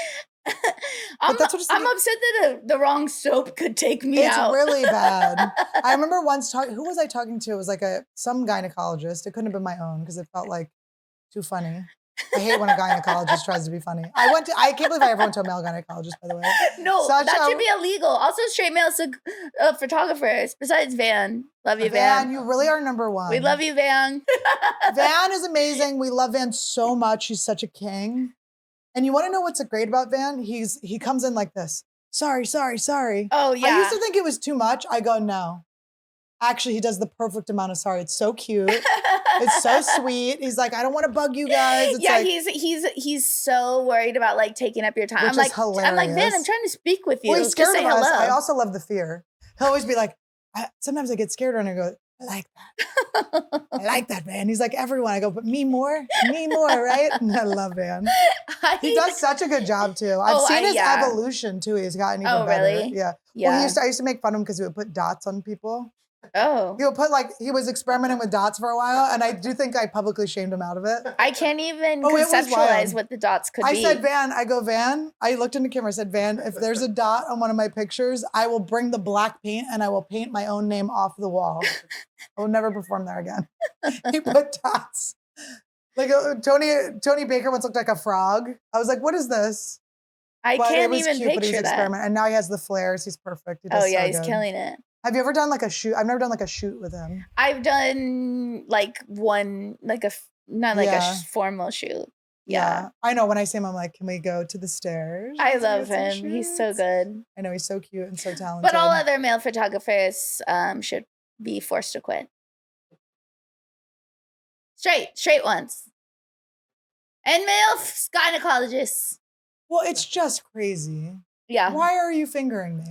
I'm upset that the wrong soap could take me out. It's really bad. I remember once who was I talking to? It was like some gynecologist. It couldn't have been my own because it felt like too funny. I hate when a gynecologist tries to be funny. I can't believe I ever went to a male gynecologist, by the way. No, that should be illegal. Also, straight male photographers, besides Van. Love you, Van. Van, you really are number one. We love you, Van. Van is amazing. We love Van so much. He's such a king. And you want to know what's great about Van? He comes in like this. Sorry. Oh, yeah. I used to think it was too much. I go, no. Actually, he does the perfect amount of sorry. It's so cute. It's so sweet. He's like, I don't want to bug you guys. It's yeah, like, he's so worried about like taking up your time. Which is hilarious. I'm like, man, I'm trying to speak with you. Well, he's scared Just say of us. hello. I also love the fear. He'll always be like, sometimes I get scared and I go, I like that. I like that, man. He's like, everyone. I go, but me more, right? And I love Van. He does such a good job too. I've seen his evolution too. He's gotten even better. Really? Yeah. Yeah. Well, I used to make fun of him because he would put dots on people. Oh. He was experimenting with dots for a while, and I do think I publicly shamed him out of it. I can't even conceptualize what the dots could be. I said, Van, I looked into the camera, I said, Van, if there's a dot on one of my pictures, I will bring the black paint and I will paint my own name off the wall. I will never perform there again. He put dots. Like Tony Baker once looked like a frog. I was like, what is this? I But it can't was even cute, but he was picture that. experimenting. And now he has the flares. He's perfect. He does Oh yeah, so he's good. killing it. Have you ever done like a shoot? I've never done like a shoot with him. I've done like one, like not like a formal shoot. Yeah. I know. When I see him, I'm like, can we go to the stairs? I love him. He's so good. I know, he's so cute and so talented. But all other male photographers should be forced to quit. Straight ones. And male gynecologists. Well, it's just crazy. Yeah. Why are you fingering me?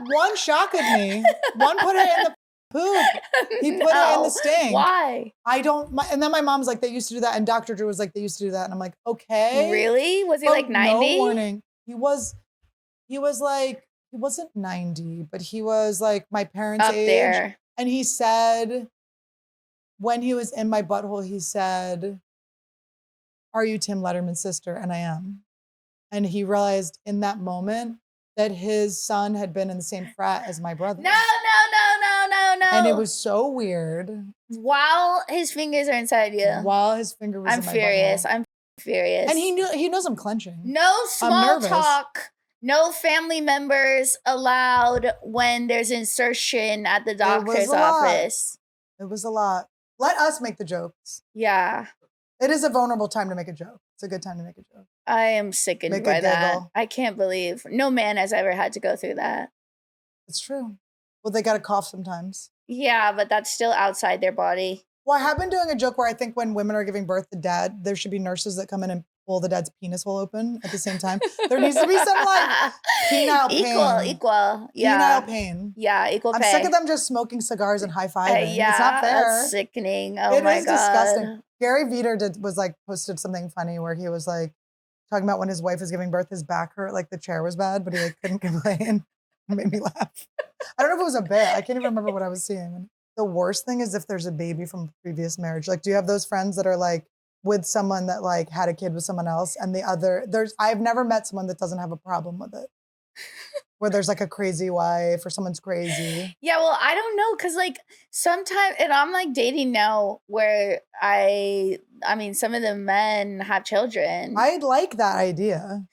one shocked me. One put it in the poop. He put it in the stink. Why? I don't. And then my mom's like, they used to do that. And Dr. Drew was like, they used to do that. And I'm like, okay. Really? Was he like 90? No warning. He was like, he wasn't 90, but he was like my parents' Up age. there. And he said, when he was in my butthole, he said, are you Tim Lederman's sister? And I am. And he realized in that moment that his son had been in the same frat as my brother. No. And it was so weird. While his fingers are inside you. While his finger was in my furious. butthole. I'm furious. And he knows I'm clenching. No small talk. No family members allowed when there's insertion at the doctor's office. It was a lot. Let us make the jokes. Yeah. It is a vulnerable time to make a joke. It's a good time to make a joke. I am sickened by that. I can't believe no man has ever had to go through that. It's true. Well, they got to cough sometimes. Yeah, but that's still outside their body. Well, I have been doing a joke where I think when women are giving birth to dad, there should be nurses that come in and pull the dad's penis hole open at the same time. There needs to be some like penile pain. Equal. Yeah. Penile pain. Yeah, equal pay. I'm sick of them just smoking cigars and high-fiving. Yeah, it's not fair. That's sickening. Oh my God. It is disgusting. Gary Veter was like posted something funny where he was like talking about when his wife was giving birth, his back hurt, like the chair was bad, but he like couldn't complain. It made me laugh. I don't know if it was a bit. I can't even remember what I was seeing. The worst thing is if there's a baby from a previous marriage. Like, do you have those friends that are like with someone that like had a kid with someone else and I've never met someone that doesn't have a problem with it. Where there's like a crazy wife or someone's crazy. Yeah, well, I don't know. Cause like sometimes, and I'm like dating now where I mean, some of the men have children. I like that idea.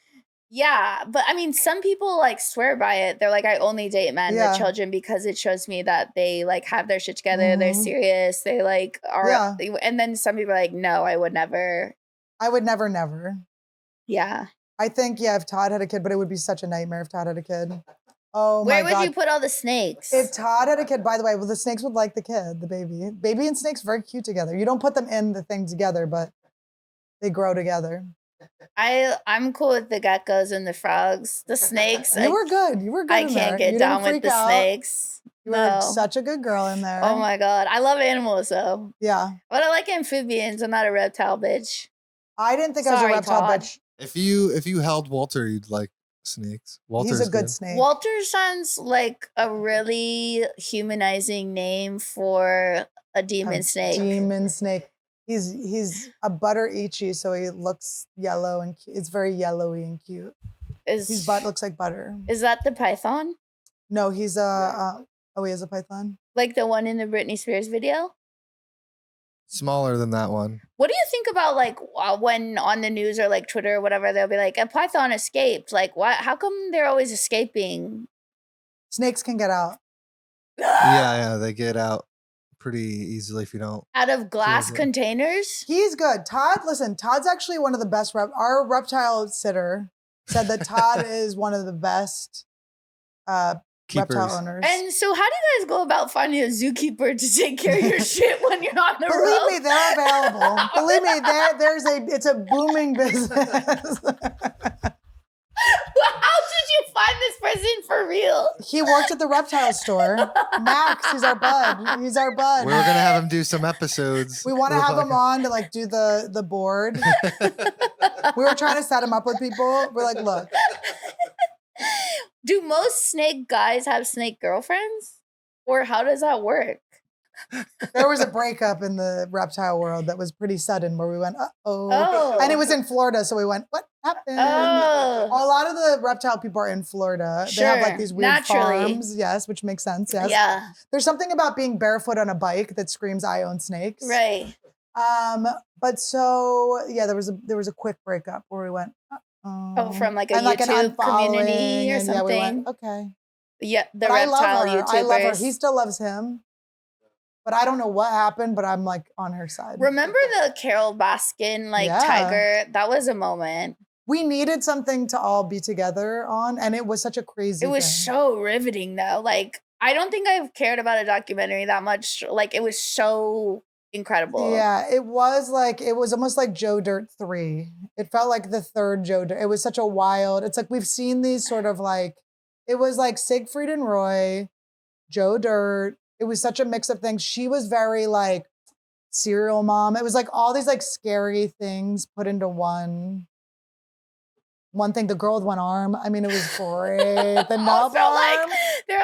Yeah, but I mean, some people like swear by it. They're like, I only date men with children because it shows me that they like have their shit together. They're serious. They like are. And then some people are like, no, I would never. I would never. Yeah. I think, if Todd had a kid, but it would be such a nightmare if Todd had a kid. Oh my God. Where would you put all the snakes? If Todd had a kid, by the way, well, the snakes would like the kid, the baby. Baby and snakes very cute together. You don't put them in the thing together, but they grow together. I'm cool with the geckos and the frogs. The snakes. You were good. I can't get down with the snakes. You were such a good girl in there. Oh my God. I love animals though. Yeah. But I like amphibians. I'm not a reptile bitch. I didn't think I was a reptile bitch. If you held Walter, you'd like snakes. Walter's He's a good snake. Walter sounds like a really humanizing name for a demon snake. Demon snake. He's a butter ichi, so he looks yellow and cute. It's very yellowy and cute. His butt looks like butter. Is that the python? No, he's a he is a python. Like the one in the Britney Spears video? Smaller than that one. What do you think about like when on the news or like Twitter or whatever, they'll be like, a python escaped. Like, what? How come they're always escaping? Snakes can get out. Yeah, they get out pretty easily if you don't. Out of glass containers? He's good. Todd's actually one of the best. Our reptile sitter said that Todd is one of the best reptile owners. And so how do you guys go about finding a zookeeper to take care of your shit when you're on the road? Believe me, they're available. Believe me, it's a booming business. How did you find this person for real? He worked at the reptile store. Max, he's our bud. We were gonna have him do some episodes. We want to have him on to like do the board. We were trying to set him up with people. We're like, look. Do most snake guys have snake girlfriends? Or how does that work? There was a breakup in the reptile world that was pretty sudden where we went, uh-oh. And it was in Florida, so we went, what happened? Oh. A lot of the reptile people are in Florida. Sure. They have like these weird farms. Yes, which makes sense. Yes. Yeah. There's something about being barefoot on a bike that screams, I own snakes. Right. But so yeah, there was a quick breakup where we went, Oh, from like a and like an YouTube community unfollowing, or and yeah, we went, something. okay. Yeah, the But I love reptile her. I love her. He YouTubers. still loves him. But I don't know what happened, but I'm like on her side. Remember the Carol Baskin like Yeah. tiger? That was a moment. We needed something to all be together on, and it was such a crazy It was thing. so riveting though. Like I don't think I've cared about a documentary that much. Like it was so incredible. Yeah, it was almost like Joe Dirt 3. It felt like the third Joe Dirt. It was such a wild, it's like we've seen these sort of like, it was like Siegfried and Roy, Joe Dirt. It was such a mix of things. She was very like serial mom. It was like all these like scary things put into one thing. The girl with one arm. I mean, it was great. The nub Also, arm. they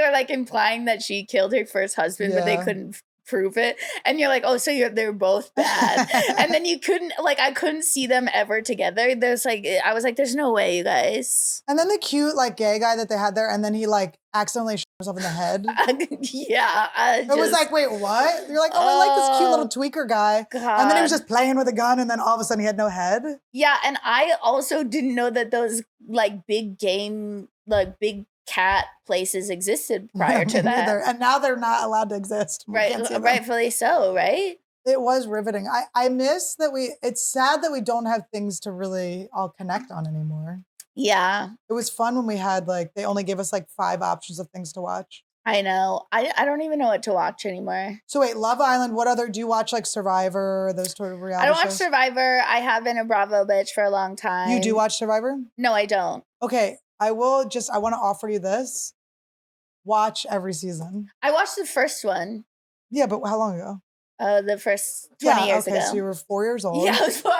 were like implying that she killed her first husband, but they Yeah. couldn't prove it. And you're like, oh, so they're both bad. And then I couldn't see them ever together. I was like, there's no way, you guys. And then the cute like gay guy that they had there, and then he like accidentally shot himself in the head. Yeah. It was like, wait, what? You're like, oh, I like this cute little tweaker guy. God. And then he was just playing with a gun, and then all of a sudden he had no head. Yeah, and I also didn't know that those like big cat places existed prior to Me that. neither. And now they're not allowed to exist. We can't see them. Rightfully so, right? It was riveting. I miss that it's sad that we don't have things to really all connect on anymore. Yeah. It was fun when we had they only gave us 5 options of things to watch. I know. I don't even know what to watch anymore. So wait, Love Island, what other, do you watch Survivor, those sort of reality I don't watch shows? Survivor. I have been a Bravo bitch for a long time. You do watch Survivor? No, I don't. Okay, I want to offer you this. Watch every season. I watched the first one. Yeah, but how long ago? The first 20 years ago. So you were 4 years old. Yeah, I was 4.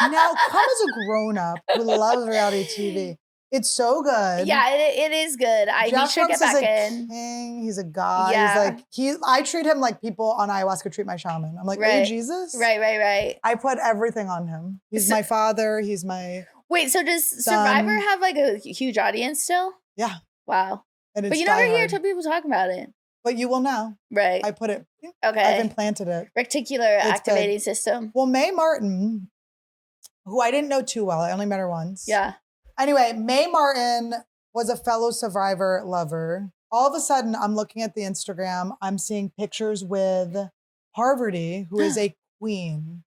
Now come as a grown-up who loves reality TV. It's so good. Yeah, it is good. He should get back in. King. He's a god. Yeah. I treat him like people on ayahuasca treat my shaman. I'm like, are you Jesus? Right. I put everything on him. He's my father. He's my Wait, so does Survivor have a huge audience still? Yeah. Wow. And but you never hear people talking about it. But you will now. Right. I put it. Okay. I've implanted it. Reticular activating system. Well, Mae Martin, who I didn't know too well, I only met her once. Yeah. Anyway, Mae Martin was a fellow Survivor lover. All of a sudden, I'm looking at the Instagram. I'm seeing pictures with Parvati, who is a queen.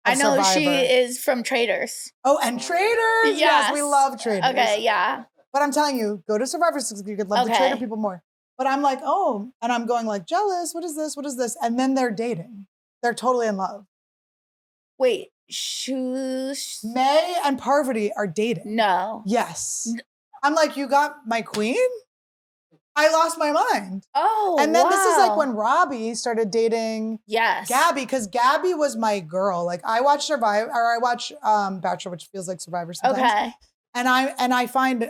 I know Survivor. she is from Traders. Oh, and Traders. Yes, we love Traders. Okay, yeah. But I'm telling you, go to Survivor 6. You could love the Trader people more. But I'm like, oh, and I'm going jealous. What is this? What is this? And then they're dating. They're totally in love. Wait, Mae and Parvati are dating. No. Yes. I'm like, you got my queen? I lost my mind. Oh, and then this is when Robbie started dating Gabby, because Gabby was my girl. I watch Survivor, or I watch Bachelor, which feels like Survivor sometimes. Okay. And I find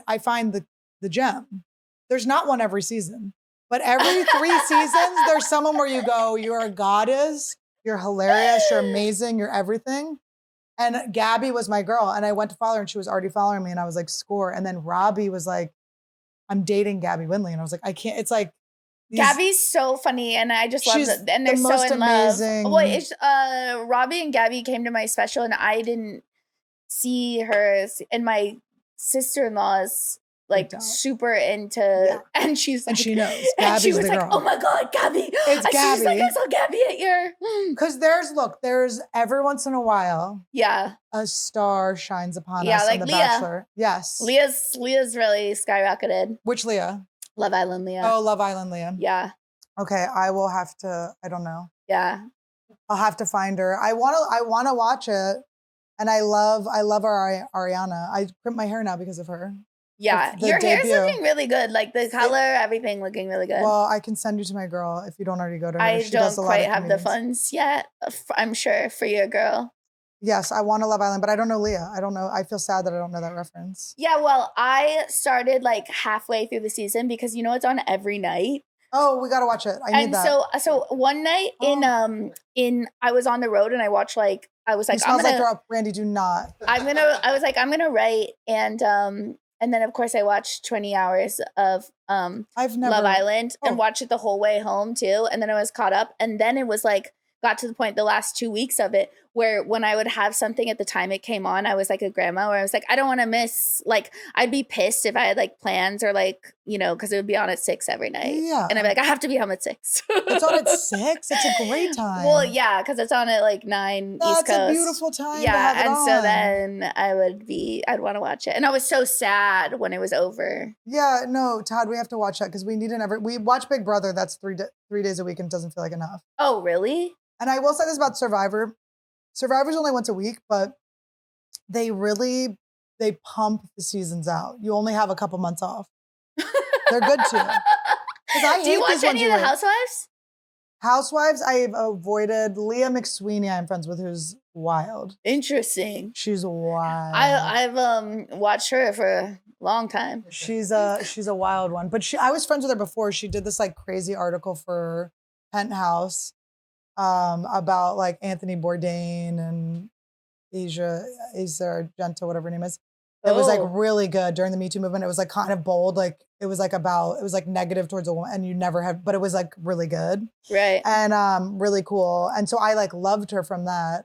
the gem. There's not one every season, but every 3 seasons, there's someone where you go, you're a goddess, you're hilarious, you're amazing, you're everything. And Gabby was my girl. And I went to follow her and she was already following me. And I was like, score. And then Robbie was like, I'm dating Gabby Winley. And I was like, I can't, it's like. Gabby's so funny. And I just love it. And they're the so most in amazing. love. Well, Robbie and Gabby came to my special and I didn't see her. And my sister-in-law's super into, and she's like, and she knows. And Gabby's she was the like, girl. oh my God, Gabby. It's and Gabby. She's like, I saw Gabby at your. Because there's every once in a while. Yeah. A star shines upon us on The Leah. Bachelor. Yes. Leah's really skyrocketed. Which Leah? Love Island Leah. Oh, Love Island Leah. Yeah. Okay, I will have to, I don't know. Yeah. I'll have to find her. I want to watch it. And I love our Ariana. I crimp my hair now because of her. Yeah, The your hair's debut. looking really good. The color, everything looking really good. Well, I can send you to my girl if you don't already go to her. I She don't does a lot quite of have the comedians. funds yet, I'm sure, for your girl. Yes, I want to Love Island, but I don't know Leah. I don't know. I feel sad that I don't know that reference. Yeah, well, I started halfway through the season because it's on every night. Oh, we got to watch it. I need that. So one night in I was on the road and I watched I was like, it smells like they're up. Randy, do not. I was like, I'm gonna write and then of course I watched 20 hours of I've never Love Island and watched it the whole way home too. And then I was caught up. And then it was got to the point the last 2 weeks of it where when I would have something at the time it came on, I was like a grandma where I was like, I don't want to miss, like, I'd be pissed if I had like plans or like, because it would be on at 6 every night. Yeah. And I'd be like, I have to be home at 6. It's on at 6? It's a great time. Well, yeah, because it's on at like 9 East Coast. That's a beautiful time to Yeah, have it and so on. then I'd want to watch it. And I was so sad when it was over. Yeah, no, Todd, we have to watch that because we need we watch Big Brother. That's 3 days a week and it doesn't feel like enough. Oh, really? And I will say this about Survivor. Survivor's only once a week, but they pump the seasons out. You only have a couple months off. They're good too. Do you watch any of the Housewives? Housewives, I've avoided. Leah McSweeney, I'm friends with, who's wild. Interesting. She's wild. I've watched her for a long time. She's a wild one. But I was friends with her before. She did this like crazy article for Penthouse about like Anthony Bourdain and Asia Argento, whatever her name is. It was like really good during the Me Too movement. It was like kind of bold, like it was like negative towards a woman, and you never had, but it was like really good, right? And really cool. And so I like loved her from that.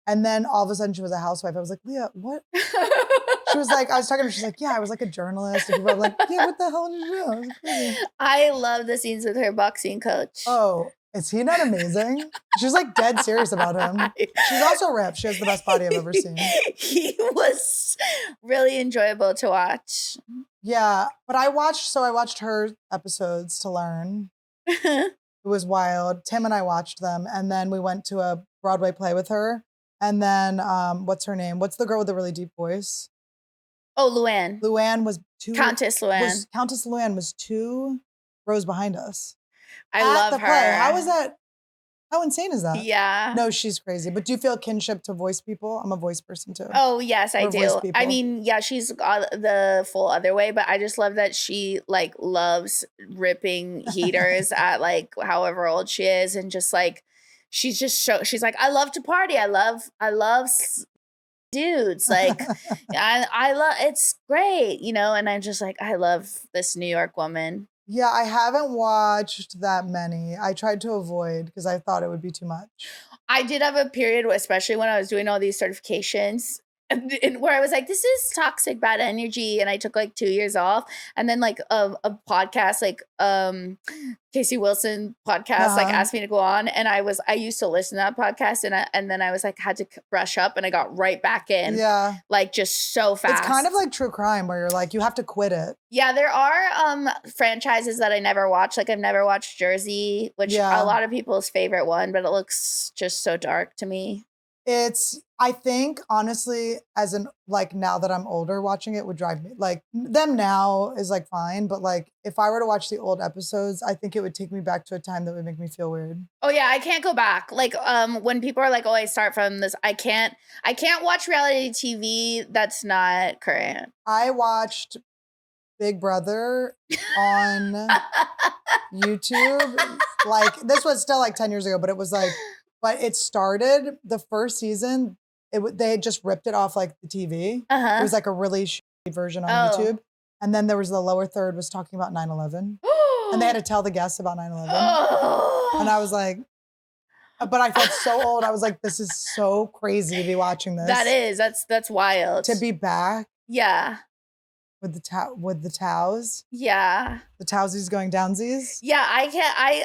And then all of a sudden she was a housewife. I was like, Leah, what? She was like, I was talking to her. She's like, yeah, I was like a journalist. And people were like, yeah, what the hell did you do? I was like, crazy. I love the scenes with her boxing coach. Oh, is he not amazing? She's like dead serious about him. She's also ripped. She has the best body I've ever seen. He was really enjoyable to watch. Yeah, but I watched her episodes to learn. It was wild. Tim and I watched them, and then we went to a Broadway play with her. And then, what's her name? What's the girl with the really deep voice? Oh, Luann. Luann was Countess Luann. Countess Luann was 2 rows behind us. I love her. Play. How is that? How insane is that? Yeah. No, she's crazy. But do you feel kinship to voice people? I'm a voice person too. Oh, yes, I do. People. I mean, yeah, she's the full other way, but I just love that she like loves ripping heaters at like however old she is, and just like she's like, I love to party. I love dudes. Like I love, it's great, and I'm just like, I love this New York woman. Yeah, I haven't watched that many. I tried to avoid because I thought it would be too much. I did have a period, especially when I was doing all these certifications, and where I was like, this is toxic, bad energy. And I took like 2 years off. And then like a podcast, like Casey Wilson podcast, like asked me to go on. And I used to listen to that podcast. And then I was like, had to brush up, and I got right back in. Yeah. Like just so fast. It's kind of like true crime where you're like, you have to quit it. Yeah, there are franchises that I never watched. Like I've never watched Jersey, which a lot of people's favorite one, but it looks just so dark to me. I think honestly, now that I'm older, watching it would drive me, like them now is like fine. But like, if I were to watch the old episodes, I think it would take me back to a time that would make me feel weird. Oh yeah, I can't go back. Like, when people are like, oh, I start from this, I can't watch reality TV that's not current. I watched Big Brother on YouTube. Like this was still like 10 years ago, but it was like, but it started the first season. They had just ripped it off like the TV. It was like a really shitty version on YouTube. And then there was the lower third was talking about 9/11. And they had to tell the guests about 9/11. And I was like, but I felt so old. I was like, this is so crazy to be watching this. That's wild. To be back. Yeah. With the Tows. Yeah. The Towsies going downsies. Yeah,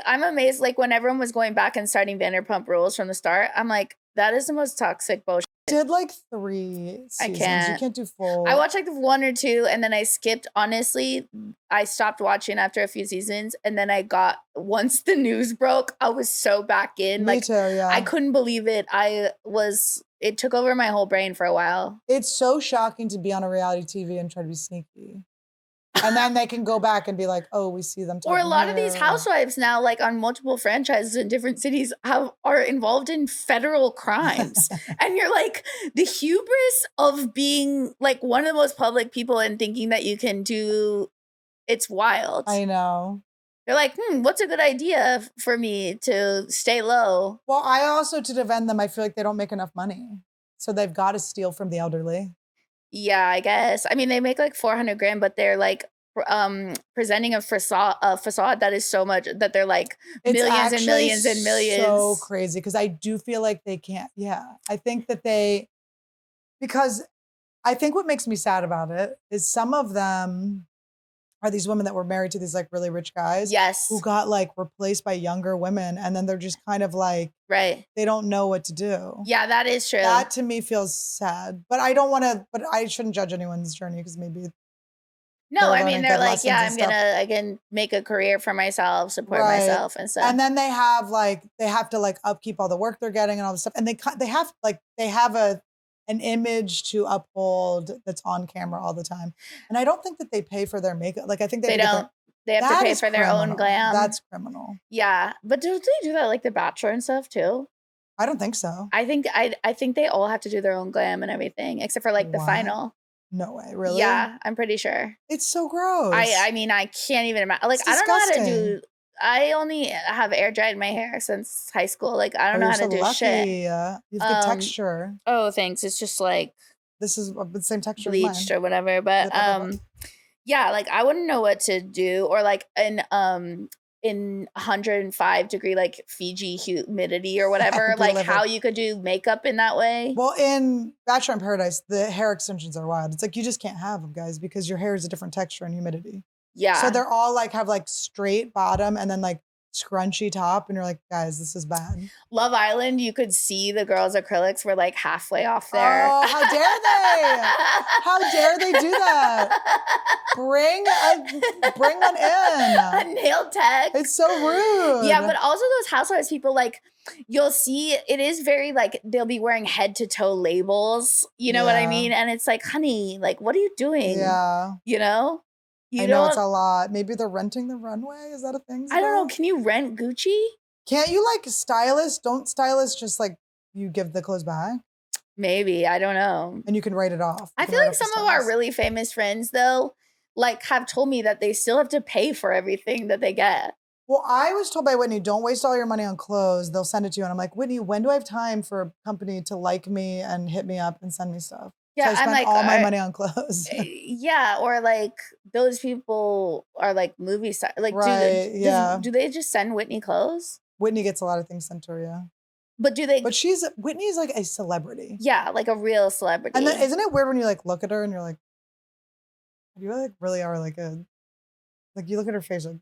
I'm amazed. Like when everyone was going back and starting Vanderpump Rules from the start, I'm like, that is the most toxic bullshit. Did like 3 seasons. I can't. You can't do full. I watched like 1 or 2, and then I skipped. Honestly, I stopped watching after a few seasons, and then once the news broke, I was so back in. Me too, yeah. I couldn't believe it. It took over my whole brain for a while. It's so shocking to be on a reality TV and try to be sneaky. And then they can go back and be like, oh, we see them talking. Or a lot of these housewives now, like on multiple franchises in different cities, are involved in federal crimes. And you're like, the hubris of being like one of the most public people and thinking that you can do, it's wild. I know. They're like, what's a good idea for me to stay low? Well, I also, to defend them, I feel like they don't make enough money. So they've got to steal from the elderly. Yeah, I guess. I mean, they make like $400,000, but they're like presenting a facade that is so much that they're like It's millions and actually millions and millions. so crazy because I do feel like they can't. Yeah, I think that because I think what makes me sad about it is some of them are these women that were married to these like really rich guys Yes. who got like replaced by younger women, and then they're just kind of like Right. they don't know what to do. Yeah, that is true. That to me feels sad, but I don't want to. But I shouldn't judge anyone's journey because maybe No, they're I mean learning they're good like, lessons yeah, and I'm stuff. gonna again make a career for myself, support Right. myself and stuff. And then they have like they have to like upkeep all the work they're getting and all this stuff, and they have an image to uphold that's on camera all the time. And I don't think that they pay for their makeup. Like I think they don't. They have to that pay is for their own criminal. glam. That's criminal. Yeah, but do they do that like The Bachelor and stuff too? I don't think so. I think they all have to do their own glam and everything, except for like the What? final. No way, really? Yeah, I'm pretty sure. It's so gross. I mean, I can't even imagine. Like, It's I don't know how to disgusting. do. I only have air dried my hair since high school. Like, I don't know you're how to so do lucky. shit. You have good texture. Oh, thanks. It's just like This is the same texture as mine. bleached or whatever. But Blah, blah, blah. yeah, like I wouldn't know what to do, or like in 105-degree like Fiji humidity or whatever, Be like livid. how you could do makeup in that way. Well, in Bachelor in Paradise, the hair extensions are wild. It's like you just can't have them, guys, because your hair is a different texture and humidity. Yeah. So they're all like have like straight bottom and then like scrunchy top, and you're like, guys, this is bad. Love Island, you could see the girls' acrylics were like halfway off there. Oh, how dare they? How dare they do that? Bring one A in. nail tech. It's so rude. Yeah, but also those housewives people, like you'll see it is very like they'll be wearing head to toe labels. You know what I Yeah. mean? And it's like, honey, like what are you doing? Yeah. You know? You I know don't it's a lot. Maybe they're renting the runway. Is that a thing? I don't know. still? Can you rent Gucci? Can't you like stylists? Don't stylists just like you give the clothes back Maybe. I don't know. and you can write it off? I You can feel write like off the some of our stylist. really famous friends though, like have told me that they still have to pay for everything that they get. Well, I was told by Whitney, don't waste all your money on clothes. They'll send it to you. And I'm like, Whitney, when do I have time for a company to like me and hit me up and send me stuff? Yeah, So I spent I'm like, all my money on clothes. yeah, or like those people are like movie stars. Like, Right, yeah. do they just send Whitney clothes? Whitney gets a lot of things sent to her, yeah. But do they? But Whitney's like a celebrity. Yeah, like a real celebrity. And then isn't it weird when you like look at her and you're like, you like really are like you look at her face like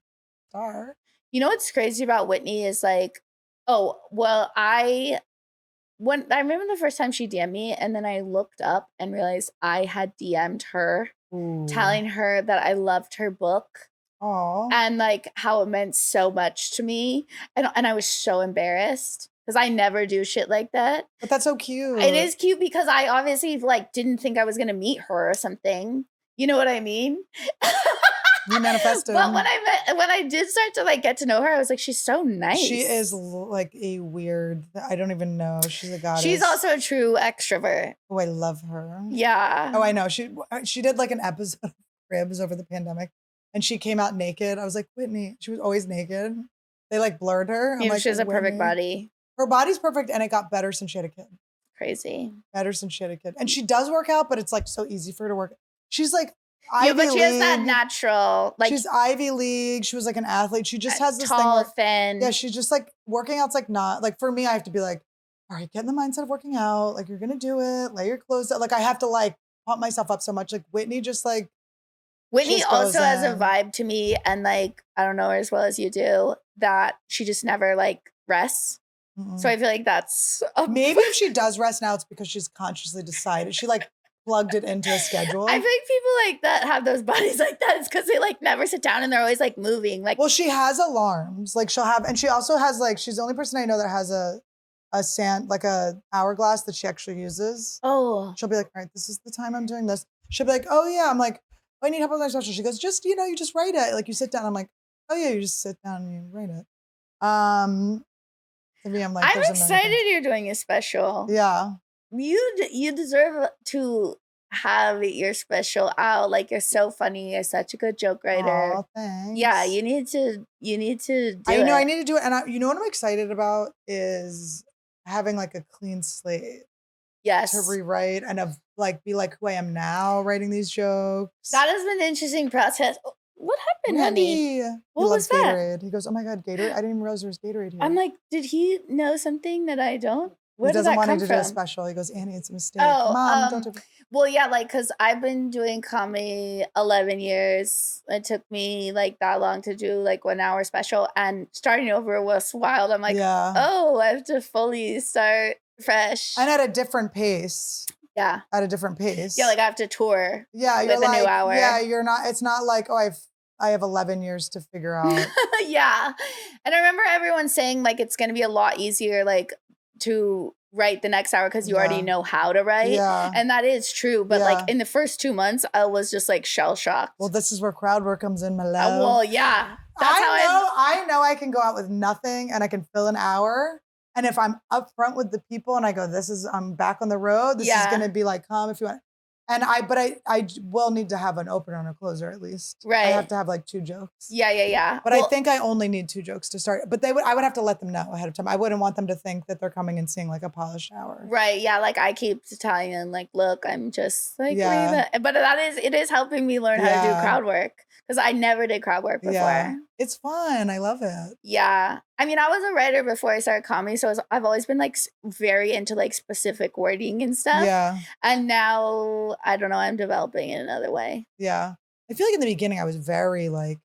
star. You know what's crazy about Whitney is like, oh well, I remember the first time she DM'd me, and then I looked up and realized I had DM'd her, telling her that I loved her book. Aww. And like how it meant so much to me, and I was so embarrassed because I never do shit like that. But that's so cute. It is cute because I obviously like didn't think I was gonna meet her or something. You know what I mean? You manifested. But when I did start to like get to know her, I was like, she's so nice. She is like a weird, I don't even know. She's a goddess. She's also a true extrovert. Oh, I love her. Yeah. Oh, I know. She did like an episode of Cribs over the pandemic, and she came out naked. I was like, Whitney. She was always naked. They like blurred her. You know, like, she has a perfect Whitney. body. Her body's perfect, and it got better since she had a kid. Crazy. Better since she had a kid, and she does work out, but it's like so easy for her to work. She's like Ivy Yeah, but she has that League. natural, like She's Ivy League. She was like an athlete. She just has this tall, thing. thin. Yeah, she's just like working out's like not like for me. I have to be like, all right, get in the mindset of working out. Like you're gonna do it. Lay your clothes out. Like I have to like pump myself up so much. Like Whitney just like Whitney just also goes has a in. vibe to me, and like I don't know her as well as you do, that she just never like rests. So I feel like that's maybe if she does rest now, it's because she's consciously decided. She like plugged it into a schedule. I think people like that have those bodies like that. It's because they like never sit down and they're always like moving. Like, Well, she has alarms. Like she'll have, and she also has like she's the only person I know that has a hourglass that she actually uses. oh, She'll be like, all right, this is the time I'm doing this. She'll be like, oh yeah. I'm like, oh, I need help with my social. She goes, just, you just write it. Like you sit down. I'm like, oh yeah, you just sit down and you write it. To me, I'm like, I'm there's a million excited things. you're doing a special. Yeah. You deserve to have your special out. Like you're so funny. You're such a good joke writer. Aw, thanks. Yeah, you need to do I know it. I need to do it. And you know what I'm excited about is having like a clean slate Yes. to rewrite and be like who I am now writing these jokes. That has been an interesting process. What happened, honey? Randy. What He was loves that? Gatorade. He goes, oh my God, Gatorade. I didn't even realize there was Gatorade here. I'm like, did he know something that I don't? Where he did doesn't that want come you to do a from? special. He goes, Annie, it's a mistake. Oh, Mom, don't do it. well, yeah, like, cause I've been doing comedy 11 years. It took me like that long to do like 1 hour special, and starting over was wild. I'm like, Yeah. oh, I have to fully start fresh. And at a different pace. Yeah, At a different pace. yeah, like I have to tour. Yeah, with you're a like, new hour. yeah, you're not. It's not like, oh, I have 11 years to figure out. Yeah, and I remember everyone saying like it's gonna be a lot easier like to write the next hour because you already Yeah. know how to write. Yeah. And that is true. But Yeah. like in the first 2 months, I was just like shell shocked. Well, this is where crowd work comes in, my love. Well, yeah. That's how I know I can go out with nothing and I can fill an hour. And if I'm upfront with the people and I go, I'm back on the road. This is Yeah. going to be like, come if you want. And I will need to have an opener and a closer at least. I Right. have to have like 2 jokes. Yeah. But I think I only need 2 jokes to start. But I would have to let them know ahead of time. I wouldn't want them to think that they're coming and seeing like a polished hour. Right. Yeah. Like I keep telling them, like, look, I'm just like, Yeah. but it is helping me learn how to do Yeah. crowd work because I never did crowd work before. Yeah. It's fun. I love it. Yeah. I mean, I was a writer before I started comedy, so I've always been like very into like specific wording and stuff. Yeah. And now I don't know, I'm developing in another way. Yeah. I feel like in the beginning I was very like,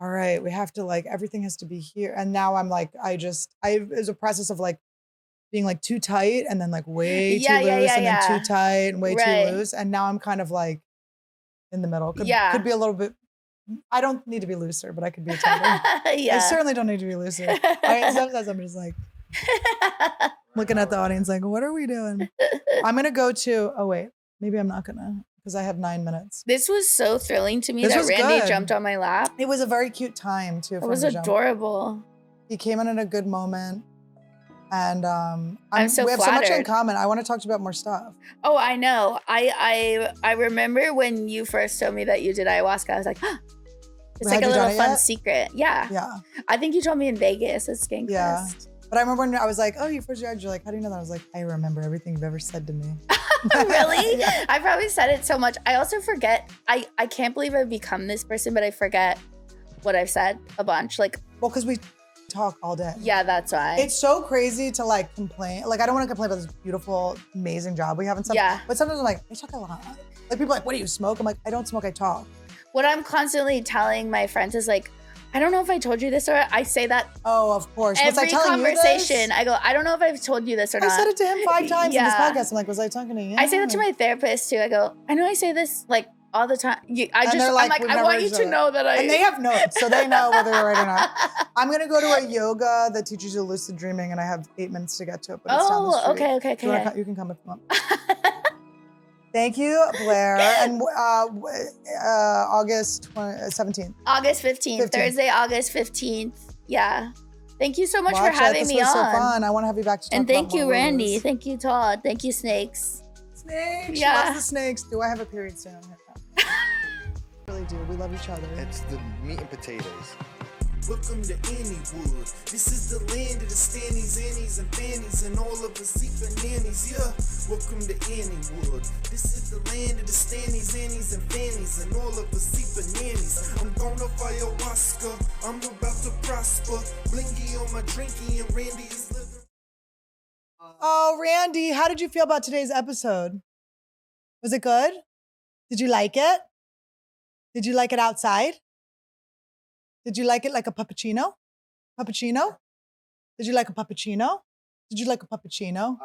all right, we have to like, everything has to be here. And now I'm like, it was a process of like being like too tight and then like way Yeah, too yeah, loose yeah, and then yeah. too tight and way Right. too loose. And now I'm kind of like in the middle. Yeah. Could be a little bit, I don't need to be looser, but I could be tighter. I Yeah. certainly don't need to be looser. Sometimes I'm just like looking at the audience like, what are we doing? I'm going to go to, oh wait, maybe I'm not going to because I have 9 minutes. This was so thrilling to me This that was Randy good. jumped on my lap. It was a very cute time too. It for was him to jump. adorable. He came in at a good moment. And I'm so we have so much in flattered. common. I want to talk to you about more stuff. Oh, I know. I remember when you first told me that you did ayahuasca. I was like, it's Had like a you little done it fun yet? secret. Yeah. Yeah. I think you told me in Vegas at Skink Yeah. Fest. But I remember when I was like, oh, you first judge. You're like, how do you know that? I was like, I remember everything you've ever said to me. Really? Yeah. I probably said it so much. I also forget. I can't believe I've become this person, but I forget what I've said a bunch. Like, Well, because we talk all day. yeah, that's why. It's so crazy to like complain. Like, I don't want to complain about this beautiful, amazing job we have and stuff. Yeah. But sometimes I'm like, I talk a lot. Like, people are like, what do you smoke? I'm like, I don't smoke, I talk. What I'm constantly telling my friends is like, I don't know if I told you this or I say that Oh, of course. Was I every telling conversation. you this? I go, I don't know if I've told you this or I not. said it to him 5 times in this Yeah. podcast. I'm like, was I talking to you? I say that to my therapist too. I go, I know I say this like all the time. And they're like, "We've I never want heard you you to say that." know that I. And they have notes, so they know whether you're right or not. I'm gonna go to a yoga that teaches you lucid dreaming, and I have 8 minutes to get to it, but it's down the Oh, street. okay. If you wanna you can come if you want. Thank you, Blair. And August 17th. August 15th, Thursday, August 15th. Yeah. Thank you so much for Watch it. having This me was on. so fun. I want to have you back to talk And about thank you, more Randy. woo-woos. Thank you, Todd. Thank you, Snakes. Snakes. Yeah. She loves the snakes. Do I have a period soon? Really do. We love each other. It's the meat and potatoes. Welcome to Anniewood. This is the land of the Stannies, Annies, and Fannies, and all of the Zika nannies. Yeah, welcome to Anniewood. This is the land of the Stannies, Annies, and Fannies, and all of the Zika nannies. I'm gonna ayahuasca. I'm about to prosper. Blingy on my drinky, and Randy is living. Oh, Randy, how did you feel about today's episode? Was it good? Did you like it? Did you like it outside? Did you like it like a puppuccino? Puppuccino? Did you like a puppuccino? Did you like a puppuccino?